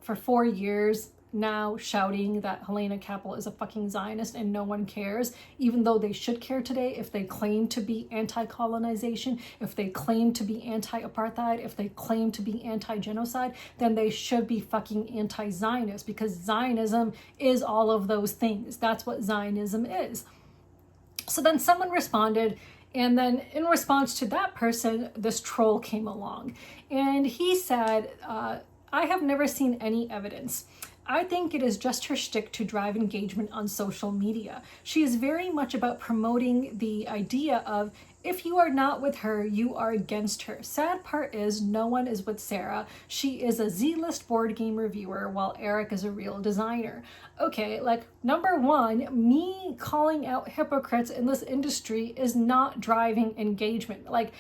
for 4 years now shouting that Helena Cappel is a fucking Zionist and no one cares, even though they should care today if they claim to be anti-colonization, if they claim to be anti-apartheid, if they claim to be anti-genocide, then they should be fucking anti-Zionist, because Zionism is all of those things. That's what Zionism is. So then someone responded, and then in response to that person, this troll came along. And he said, I have never seen any evidence. I think it is just her shtick to drive engagement on social media. She is very much about promoting the idea of, if you are not with her, you are against her. Sad part is no one is with Sarah. She is a Z-list board game reviewer while Eric is a real designer. Okay, like, number one, me calling out hypocrites in this industry is not driving engagement. Like,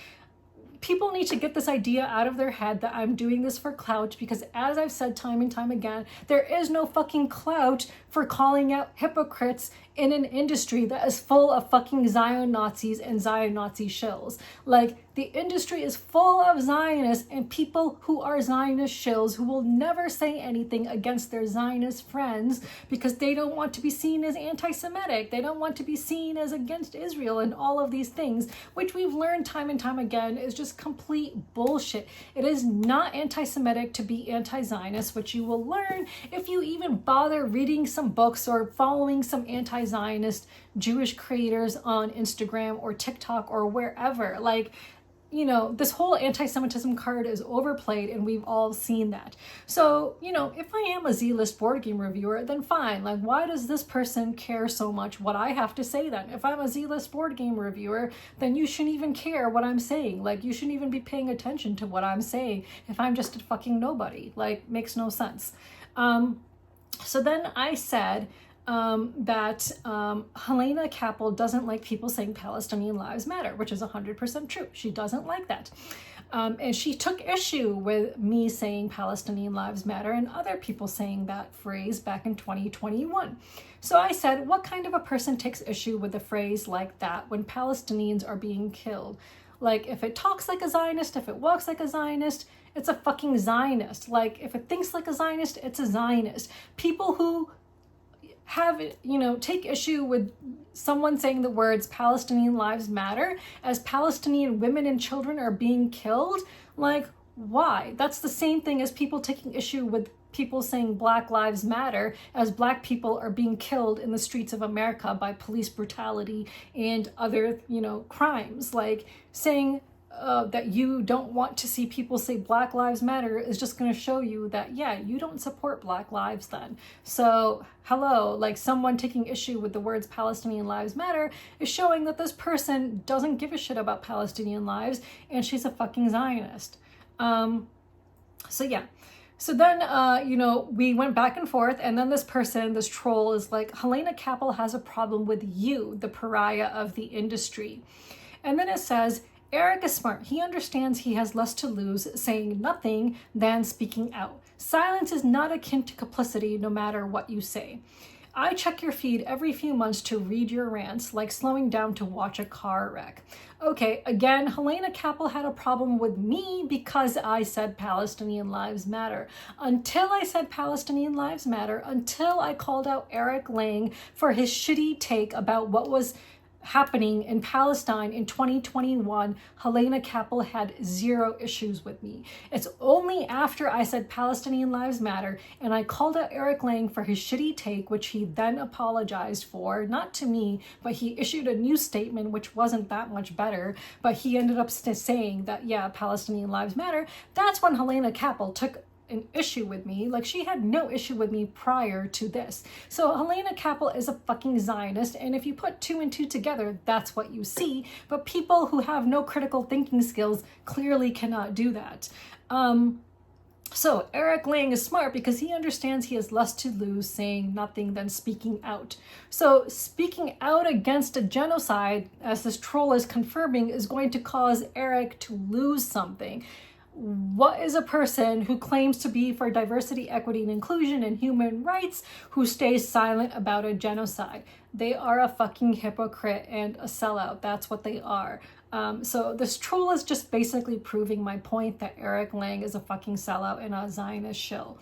people need to get this idea out of their head that I'm doing this for clout, because as I've said time and time again, there is no fucking clout for calling out hypocrites in an industry that is full of fucking Zion Nazis and Zion Nazi shills. Like, the industry is full of Zionists and people who are Zionist shills who will never say anything against their Zionist friends because they don't want to be seen as anti-Semitic. They don't want to be seen as against Israel and all of these things, which we've learned time and time again is just complete bullshit. It is not anti-Semitic to be anti-Zionist, which you will learn if you even bother reading some books or following some anti-Zionist Jewish creators on Instagram or TikTok or wherever. Like, you know, this whole anti-Semitism card is overplayed and we've all seen that. So, you know, if I am a Z-list board game reviewer, then fine. Like, why does this person care so much what I have to say then? If I'm a Z-list board game reviewer, then you shouldn't even care what I'm saying. Like, you shouldn't even be paying attention to what I'm saying if I'm just a fucking nobody. Like, makes no sense. So then I said, that Helena Cappel doesn't like people saying Palestinian lives matter, which is 100% true. She doesn't like that. And she took issue with me saying Palestinian lives matter and other people saying that phrase back in 2021. So I said, what kind of a person takes issue with a phrase like that when Palestinians are being killed? Like, if it talks like a Zionist, if it walks like a Zionist, it's a fucking Zionist. Like, if it thinks like a Zionist, it's a Zionist. People who have, you know, take issue with someone saying the words Palestinian lives matter as Palestinian women and children are being killed, like, why? That's the same thing as people taking issue with people saying Black lives matter as Black people are being killed in the streets of America by police brutality and other, you know, crimes. Like, saying that you don't want to see people say Black lives matter is just going to show you that, yeah, you don't support Black lives then. So hello, like, someone taking issue with the words Palestinian lives matter is showing that this person doesn't give a shit about Palestinian lives and she's a fucking Zionist. So yeah. So then, you know, we went back and forth, and then this person, this troll, is like, Helena Cappel has a problem with you, the pariah of the industry. And then it says, Eric is smart. He understands he has less to lose saying nothing than speaking out. Silence is not akin to complicity, no matter what you say. I check your feed every few months to read your rants, like slowing down to watch a car wreck. Okay, again, Helena Cappel had a problem with me because I said Palestinian lives matter. Until I said Palestinian lives matter, until I called out Eric Lang for his shitty take about what was happening in Palestine in 2021, Helena Cappel had zero issues with me. It's only after I said Palestinian lives matter and I called out Eric Lang for his shitty take, which he then apologized for, not to me, but he issued a new statement which wasn't that much better, but he ended up saying that, yeah, Palestinian lives matter. That's when Helena Cappel took an issue with me. Like, she had no issue with me prior to this. So Helena Cappel is a fucking Zionist, and if you put two and two together, that's what you see. But people who have no critical thinking skills clearly cannot do that. So Eric Lang is smart because he understands he has less to lose saying nothing than speaking out. So speaking out against a genocide, as this troll is confirming, is going to cause Eric to lose something. What is a person who claims to be for diversity, equity, and inclusion and human rights who stays silent about a genocide? They are a fucking hypocrite and a sellout. That's what they are. So this troll is just basically proving my point that Eric Lang is a fucking sellout and a Zionist shill.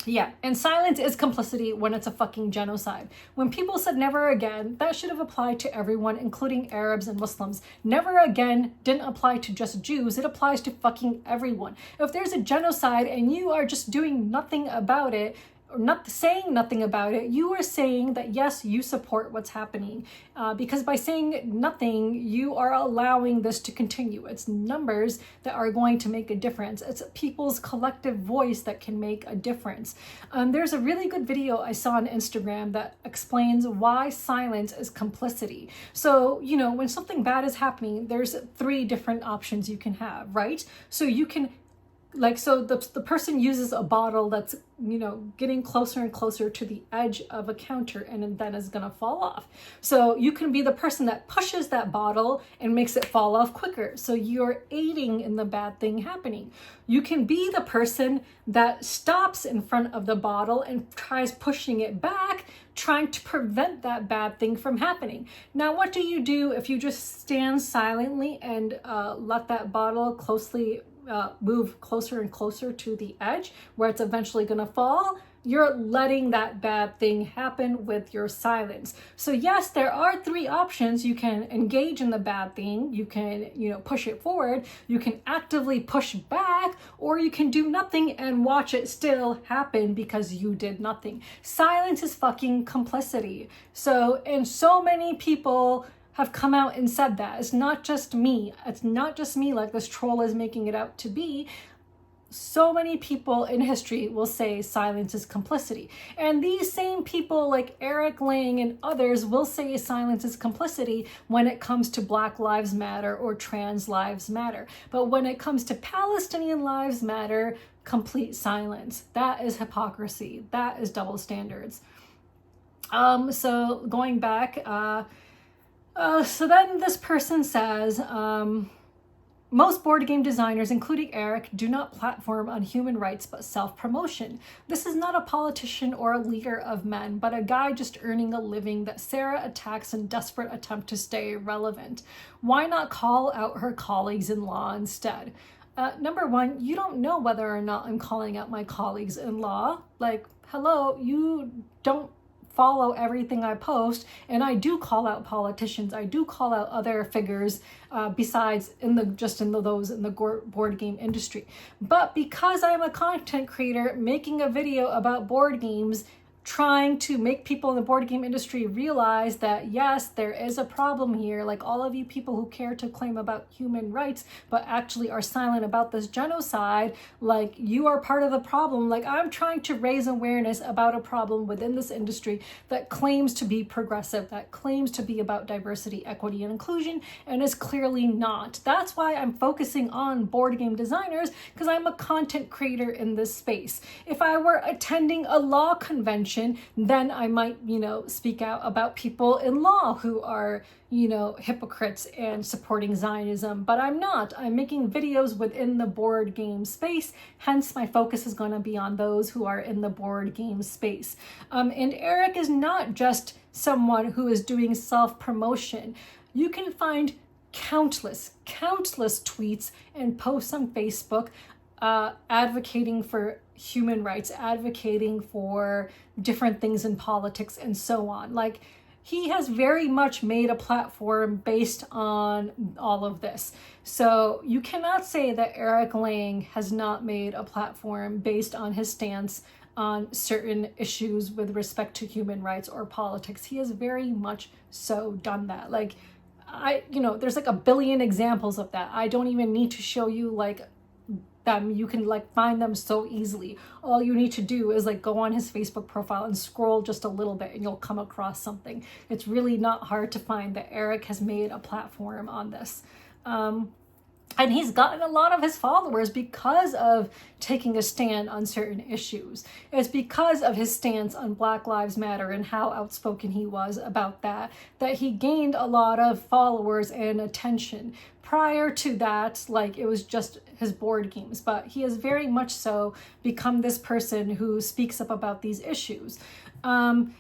Yeah, and silence is complicity when it's a fucking genocide. When people said never again, that should have applied to everyone, including Arabs and Muslims. Never again didn't apply to just Jews, it applies to fucking everyone. If there's a genocide and you are just doing nothing about it, or not saying nothing about it, you are saying that yes, you support what's happening. Because by saying nothing, you are allowing this to continue. It's numbers that are going to make a difference. It's people's collective voice that can make a difference. There's a really good video I saw on Instagram that explains why silence is complicity. So, you know, when something bad is happening, there's 3 different options you can have, right? So you can so the person uses a bottle that's, you know, getting closer and closer to the edge of a counter and then is gonna fall off. So you can be the person that pushes that bottle and makes it fall off quicker. So you're aiding in the bad thing happening. You can be the person that stops in front of the bottle and tries pushing it back, trying to prevent that bad thing from happening. Now, what do you do if you just stand silently and let that bottle move closer and closer to the edge where it's eventually going to fall? You're letting that bad thing happen with your silence. So yes, there are 3 options. You can engage in the bad thing, you can, you know, push it forward, you can actively push back, or you can do nothing and watch it still happen because you did nothing. Silence is fucking complicity. So, and so many people have come out and said that. It's not just me. It's not just me like this troll is making it out to be. So many people in history will say silence is complicity. And these same people like Eric Lang and others will say silence is complicity when it comes to Black Lives Matter or Trans Lives Matter. But when it comes to Palestinian Lives Matter, complete silence. That is hypocrisy. That is double standards. So going back, so then this person says, most board game designers, including Eric, do not platform on human rights but self-promotion. This is not a politician or a leader of men, but a guy just earning a living that Sarah attacks in desperate attempt to stay relevant. Why not call out her colleagues in law instead? Number 1, you don't know whether or not I'm calling out my colleagues in law. Like, hello, you don't follow everything I post, and I do call out politicians. I do call out other figures besides those in the board game industry. But because I'm a content creator making a video about board games, trying to make people in the board game industry realize that yes, there is a problem here. Like all of you people who care to claim about human rights but actually are silent about this genocide, like you are part of the problem. Like I'm trying to raise awareness about a problem within this industry that claims to be progressive, that claims to be about diversity, equity, and inclusion, and is clearly not. That's why I'm focusing on board game designers, because I'm a content creator in this space. If I were attending a law convention, then I might, speak out about people in law who are, hypocrites and supporting Zionism, but I'm not. I'm making videos within the board game space. Hence, my focus is going to be on those who are in the board game space. And Eric is not just someone who is doing self-promotion. You can find countless tweets and posts on Facebook advocating for human rights, advocating for different things in politics and so on. Like, he has very much made a platform based on all of this. So you cannot say that Eric Lang has not made a platform based on his stance on certain issues with respect to human rights or politics. He has very much so done that. Like, there's like a billion examples of that. I don't even need to show you them. You can find them so easily. All you need to do is go on his Facebook profile and scroll just a little bit and you'll come across something. It's really not hard to find that Eric has made a platform on this. And he's gotten a lot of his followers because of taking a stand on certain issues. It's because of his stance on Black Lives Matter and how outspoken he was about that he gained a lot of followers and attention. Prior to that, it was just his board games, but he has very much so become this person who speaks up about these issues. And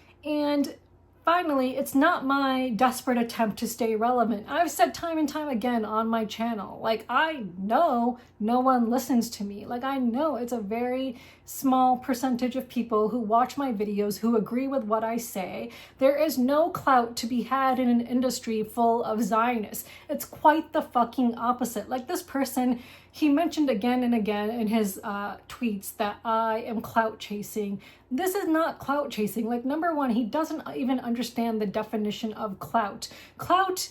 finally, it's not my desperate attempt to stay relevant. I've said time and time again on my channel, I know no one listens to me. I know it's a very small percentage of people who watch my videos who agree with what I say. There is no clout to be had in an industry full of Zionists. It's quite the fucking opposite. Like this person, he mentioned again and again in his tweets that I am clout chasing. This is not clout chasing. Like, number one, he doesn't even understand the definition of clout. Clout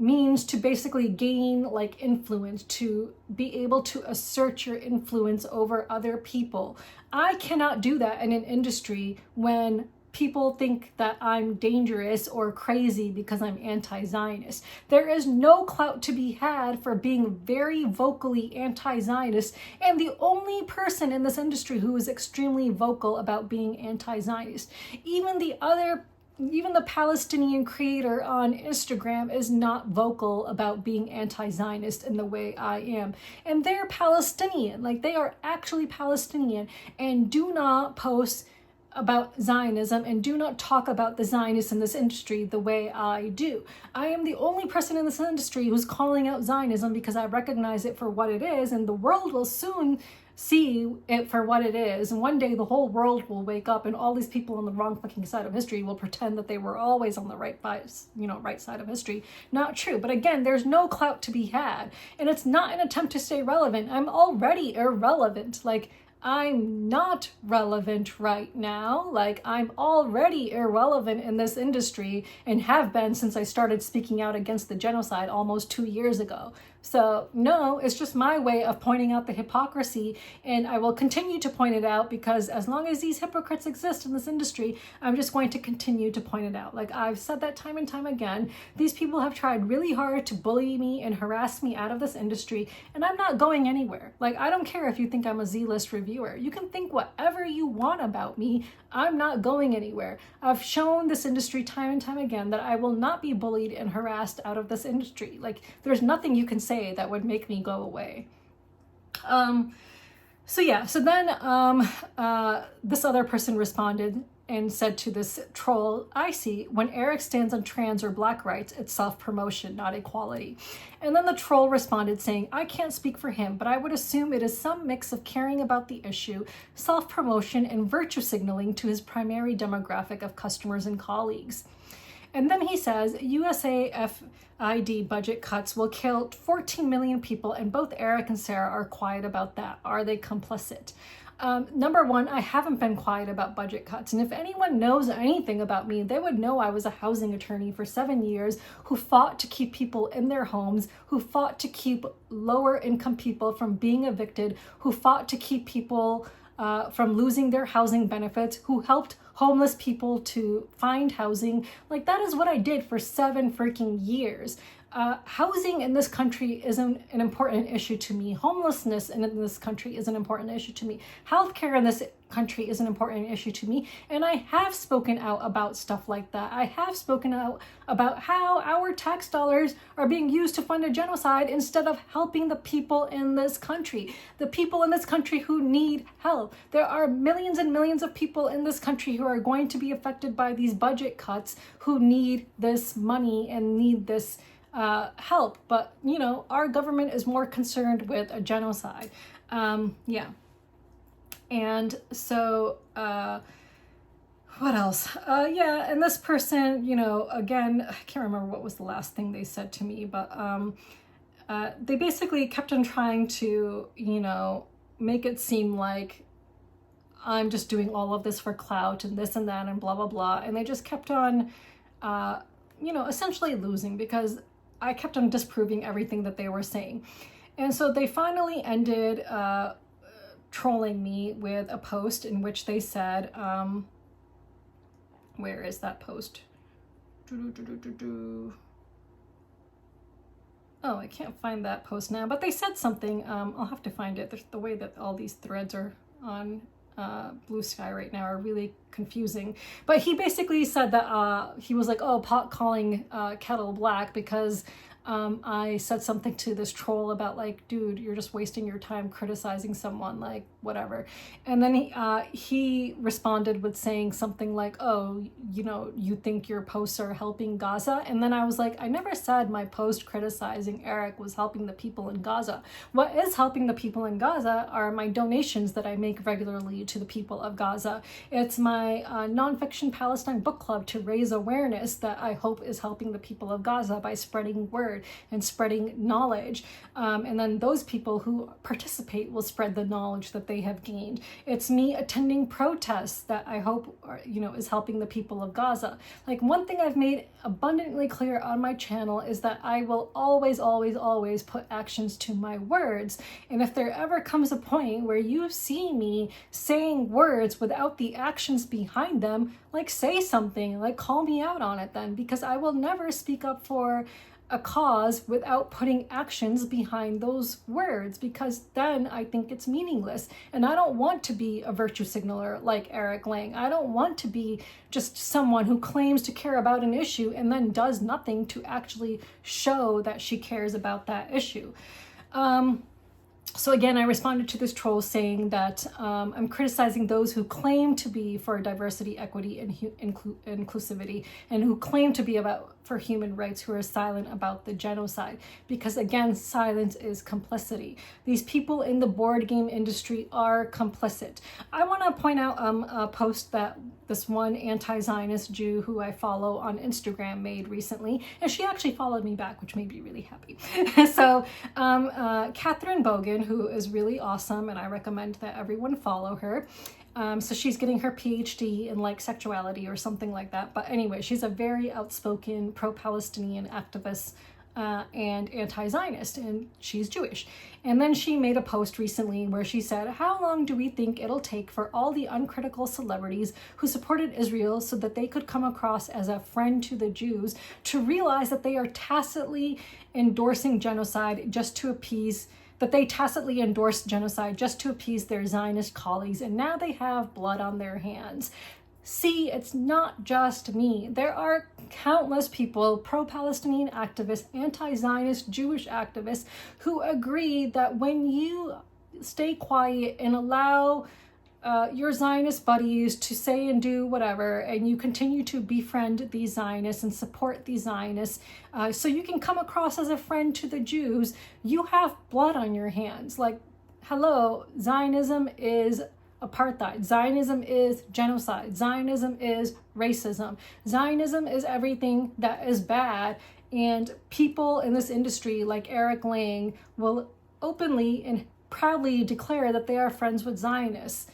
means to basically gain like influence, to be able to assert your influence over other people. I cannot do that in an industry when people think that I'm dangerous or crazy because I'm anti-Zionist. There is no clout to be had for being very vocally anti-Zionist, and the only person in this industry who is extremely vocal about being anti-Zionist. Even the Palestinian creator on Instagram is not vocal about being anti-Zionist in the way I am. And they're Palestinian, like they are actually Palestinian, and do not post about Zionism and do not talk about the Zionists in this industry the way I do. I am the only person in this industry who's calling out Zionism because I recognize it for what it is, and the world will soon see it for what it is. And one day the whole world will wake up and all these people on the wrong fucking side of history will pretend that they were always on the right side of history. Not true. But again, there's no clout to be had. And it's not an attempt to stay relevant. I'm already irrelevant. Like, I'm not relevant right now. Like, I'm already irrelevant in this industry and have been since I started speaking out against the genocide almost 2 years ago. So no, it's just my way of pointing out the hypocrisy, and I will continue to point it out because as long as these hypocrites exist in this industry, I'm just going to continue to point it out. Like I've said that time and time again, these people have tried really hard to bully me and harass me out of this industry, and I'm not going anywhere. Like, I don't care if you think I'm a Z-list reviewer. You can think whatever you want about me. I'm not going anywhere. I've shown this industry time and time again that I will not be bullied and harassed out of this industry. Like, there's nothing you can say that would make me go away. So then this other person responded and said to this troll, I see, when Eric stands on trans or black rights, it's self-promotion, not equality. And then the troll responded saying, I can't speak for him, but I would assume it is some mix of caring about the issue, self-promotion, and virtue signaling to his primary demographic of customers and colleagues. And then he says, USAFID budget cuts will kill 14 million people, and both Eric and Sarah are quiet about that. Are they complicit? Number one, I haven't been quiet about budget cuts. And if anyone knows anything about me, they would know I was a housing attorney for 7 years who fought to keep people in their homes, who fought to keep lower income people from being evicted, who fought to keep people from losing their housing benefits, who helped homeless people to find housing. Like, that is what I did for 7 freaking years. Housing in this country isn't an important issue to me. Homelessness in this country is an important issue to me. Healthcare in this country is an important issue to me. And I have spoken out about stuff like that. I have spoken out about how our tax dollars are being used to fund a genocide instead of helping the people in this country. The people in this country who need help. There are millions and millions of people in this country who are going to be affected by these budget cuts, who need this money and need this help, but our government is more concerned with a genocide. And so what else? And this person, again, I can't remember what was the last thing they said to me, but they basically kept on trying to make it seem like I'm just doing all of this for clout and this and that and blah blah blah, and they just kept on essentially losing because I kept on disproving everything that they were saying. And so they finally ended trolling me with a post in which they said, where is that post? Oh, I can't find that post now, but they said something. I'll have to find it. The way that all these threads are on Blue Sky right now are really confusing. But he basically said that he was like, oh, pot calling kettle black because I said something to this troll about like, dude, you're just wasting your time criticizing someone. Like, whatever. And then he responded with saying something like, oh, you know, you think your posts are helping Gaza? And then I was like, I never said my post criticizing Eric was helping the people in Gaza. What is helping the people in Gaza are my donations that I make regularly to the people of Gaza. It's my nonfiction Palestine book club to raise awareness that I hope is helping the people of Gaza by spreading word and spreading knowledge. And then those people who participate will spread the knowledge that they have gained. It's me attending protests that I hope, you know, is helping the people of Gaza. Like, one thing I've made abundantly clear on my channel is that I will always, always, always put actions to my words. And if there ever comes a point where you see me saying words without the actions behind them, like, say something, like, call me out on it then, because I will never speak up for a cause without putting actions behind those words, because then I think it's meaningless. And I don't want to be a virtue signaler like Eric Lang. I don't want to be just someone who claims to care about an issue and then does nothing to actually show that she cares about that issue. So again, I responded to this troll saying that I'm criticizing those who claim to be for diversity, equity, and inclusivity, and who claim to be for human rights, who are silent about the genocide. Because again, silence is complicity. These people in the board game industry are complicit. I want to point out a post that this one anti-Zionist Jew who I follow on Instagram made recently, and she actually followed me back, which made me really happy. So Catherine Bogan, who is really awesome, and I recommend that everyone follow her. So she's getting her PhD in like sexuality or something like that. But anyway, she's a very outspoken pro-Palestinian activist and anti-Zionist, and she's Jewish. And then she made a post recently where she said, how long do we think it'll take for all the uncritical celebrities who supported Israel so that they could come across as a friend to the Jews to realize that they are tacitly endorsing genocide just to appease their Zionist colleagues, and now they have blood on their hands. See, it's not just me. There are countless people, pro-Palestinian activists, anti-Zionist Jewish activists, who agree that when you stay quiet and allow your Zionist buddies to say and do whatever, and you continue to befriend these Zionists and support these Zionists, so you can come across as a friend to the Jews, you have blood on your hands. Like, hello, Zionism is apartheid. Zionism is genocide. Zionism is racism. Zionism is everything that is bad. And people in this industry like Eric Lang will openly and proudly declare that they are friends with Zionists.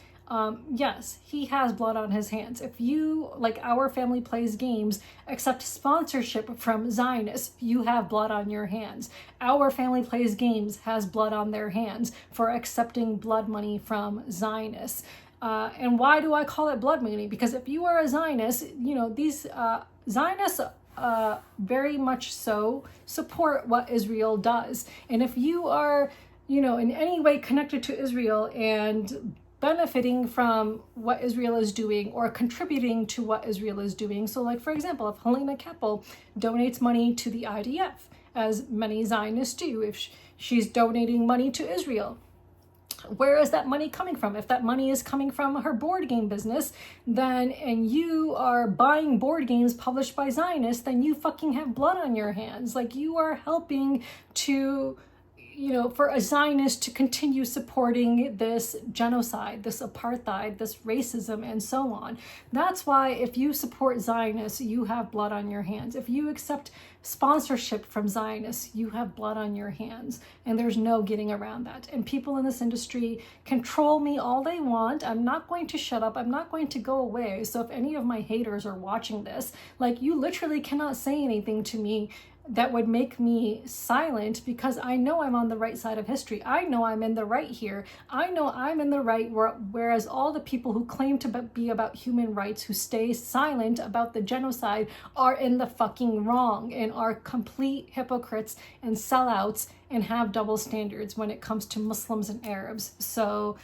Yes, he has blood on his hands. If you, like Our Family Plays Games, accept sponsorship from Zionists, you have blood on your hands. Our Family Plays Games has blood on their hands for accepting blood money from Zionists. And why do I call it blood money? Because if you are a Zionist, you know, these Zionists very much so support what Israel does. And if you are, you know, in any way connected to Israel and benefiting from what Israel is doing or contributing to what Israel is doing. So like, for example, if Helena Keppel donates money to the IDF, as many Zionists do, if she's donating money to Israel, where is that money coming from? If that money is coming from her board game business, then, and you are buying board games published by Zionists, then you fucking have blood on your hands. Like, you are helping to, you know, for a Zionist to continue supporting this genocide, this apartheid, this racism, and so on. That's why if you support Zionists, you have blood on your hands. If you accept sponsorship from Zionists, you have blood on your hands. And there's no getting around that. And people in this industry control me all they want. I'm not going to shut up. I'm not going to go away. So if any of my haters are watching this, like, you literally cannot say anything to me that would make me silent, because I know I'm on the right side of history. I know I'm in the right here. I know I'm in the right, whereas all the people who claim to be about human rights, who stay silent about the genocide, are in the fucking wrong and are complete hypocrites and sellouts and have double standards when it comes to Muslims and Arabs. So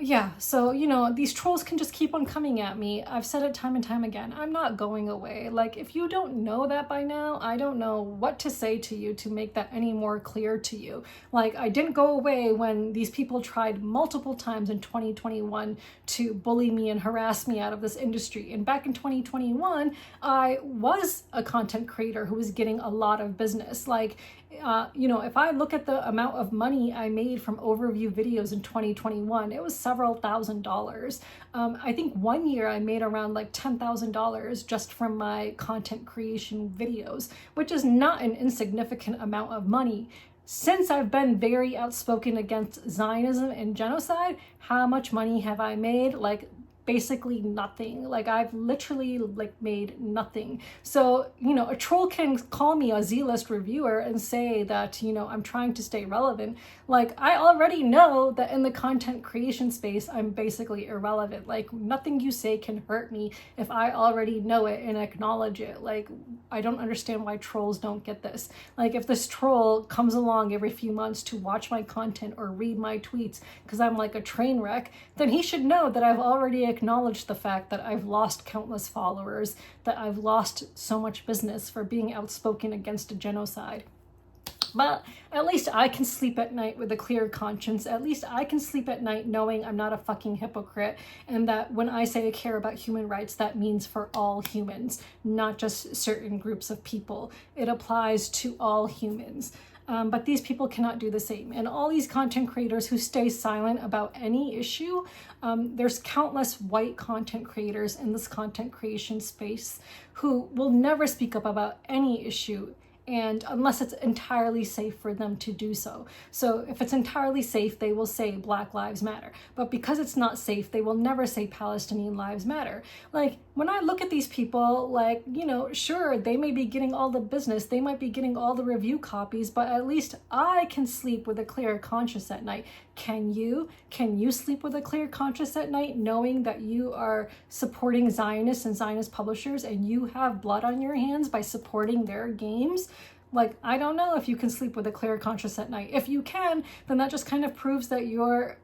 Yeah, so, these trolls can just keep on coming at me. I've said it time and time again. I'm not going away. Like, if you don't know that by now, I don't know what to say to you to make that any more clear to you. Like, I didn't go away when these people tried multiple times in 2021 to bully me and harass me out of this industry. And back in 2021, I was a content creator who was getting a lot of business. Like, if I look at the amount of money I made from overview videos in 2021, it was several $1,000s. I think one year I made around like $10,000 just from my content creation videos, which is not an insignificant amount of money. Since I've been very outspoken against Zionism and genocide, how much money have I made? Like, basically nothing. Like, I've literally made nothing. So, a troll can call me a Z-list reviewer and say that, I'm trying to stay relevant. Like, I already know that in the content creation space, I'm basically irrelevant. Like, nothing you say can hurt me if I already know it and acknowledge it. Like, I don't understand why trolls don't get this. Like, if this troll comes along every few months to watch my content or read my tweets because I'm like a train wreck, then he should know that I've already acknowledged the fact that I've lost countless followers, that I've lost so much business for being outspoken against a genocide. But at least I can sleep at night with a clear conscience. At least I can sleep at night knowing I'm not a fucking hypocrite, and that when I say I care about human rights, that means for all humans, not just certain groups of people. It applies to all humans. But these people cannot do the same. And all these content creators who stay silent about any issue, there's countless white content creators in this content creation space who will never speak up about any issue, and unless it's entirely safe for them to do so. So if it's entirely safe, they will say Black Lives Matter. But because it's not safe, they will never say Palestinian Lives Matter. Like, when I look at these people, like, sure, they may be getting all the business, they might be getting all the review copies, but at least I can sleep with a clear conscience at night. Can you? Can you sleep with a clear conscience at night knowing that you are supporting Zionists and Zionist publishers and you have blood on your hands by supporting their games? Like, I don't know if you can sleep with a clear conscience at night. If you can, then that just kind of proves that you're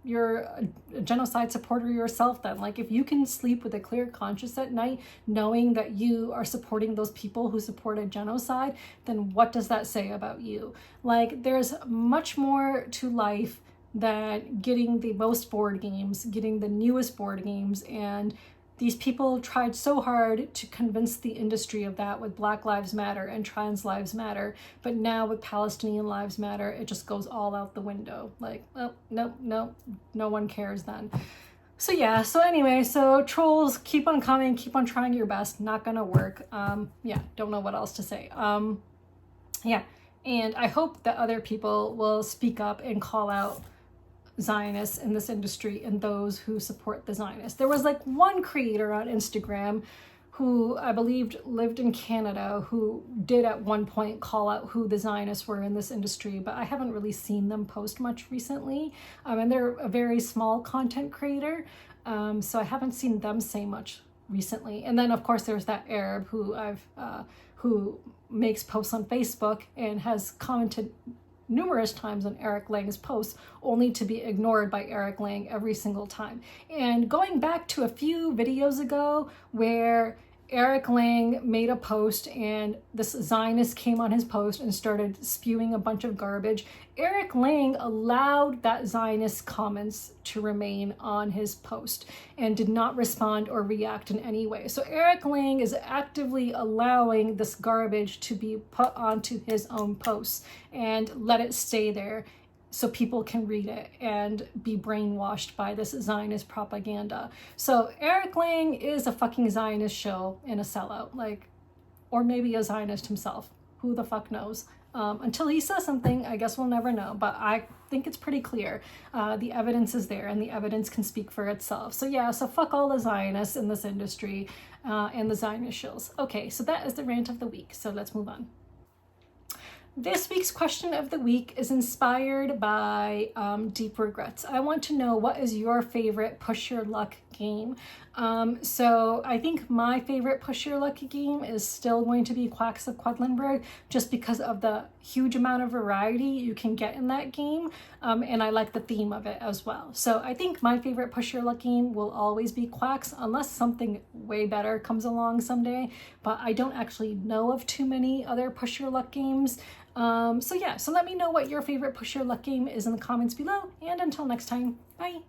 a genocide supporter yourself then. Like, if you can sleep with a clear conscience at night knowing that you are supporting those people who support a genocide, then what does that say about you? Like, there's much more to life than getting the most board games, getting the newest board games, and these people tried so hard to convince the industry of that with Black Lives Matter and Trans Lives Matter, but now with Palestinian Lives Matter, it just goes all out the window. Like, well, no one cares then. So yeah, so anyway, so trolls, keep on coming, keep on trying your best, not gonna work. Yeah, don't know what else to say. Yeah, and I hope that other people will speak up and call out Zionists in this industry and those who support the Zionists. There was like one creator on Instagram who I believed lived in Canada who did at one point call out who the Zionists were in this industry, but I haven't really seen them post much recently. And they're a very small content creator, so I haven't seen them say much recently. And then of course there's that Arab who makes posts on Facebook and has commented numerous times on Eric Lang's posts, only to be ignored by Eric Lang every single time. And going back to a few videos ago where Eric Lang made a post and this Zionist came on his post and started spewing a bunch of garbage, Eric Lang allowed that Zionist comments to remain on his post and did not respond or react in any way. So Eric Lang is actively allowing this garbage to be put onto his own posts and let it stay there so people can read it and be brainwashed by this Zionist propaganda. So Eric Lang is a fucking Zionist shill and a sellout, like, or maybe a Zionist himself. Who the fuck knows? Until he says something, I guess we'll never know. But I think it's pretty clear. The evidence is there and the evidence can speak for itself. So yeah, so fuck all the Zionists in this industry and the Zionist shills. Okay, so that is the rant of the week. So let's move on. This week's question of the week is inspired by Deep Regrets. I want to know, what is your favorite push your luck game? So I think my favorite push your luck game is still going to be Quacks of Quedlinburg, just because of the huge amount of variety you can get in that game, and I like the theme of it as well. So I think my favorite push your luck game will always be Quacks, unless something way better comes along someday, but I don't actually know of too many other push your luck games. So yeah, so let me know what your favorite push your luck game is in the comments below, and until next time, bye!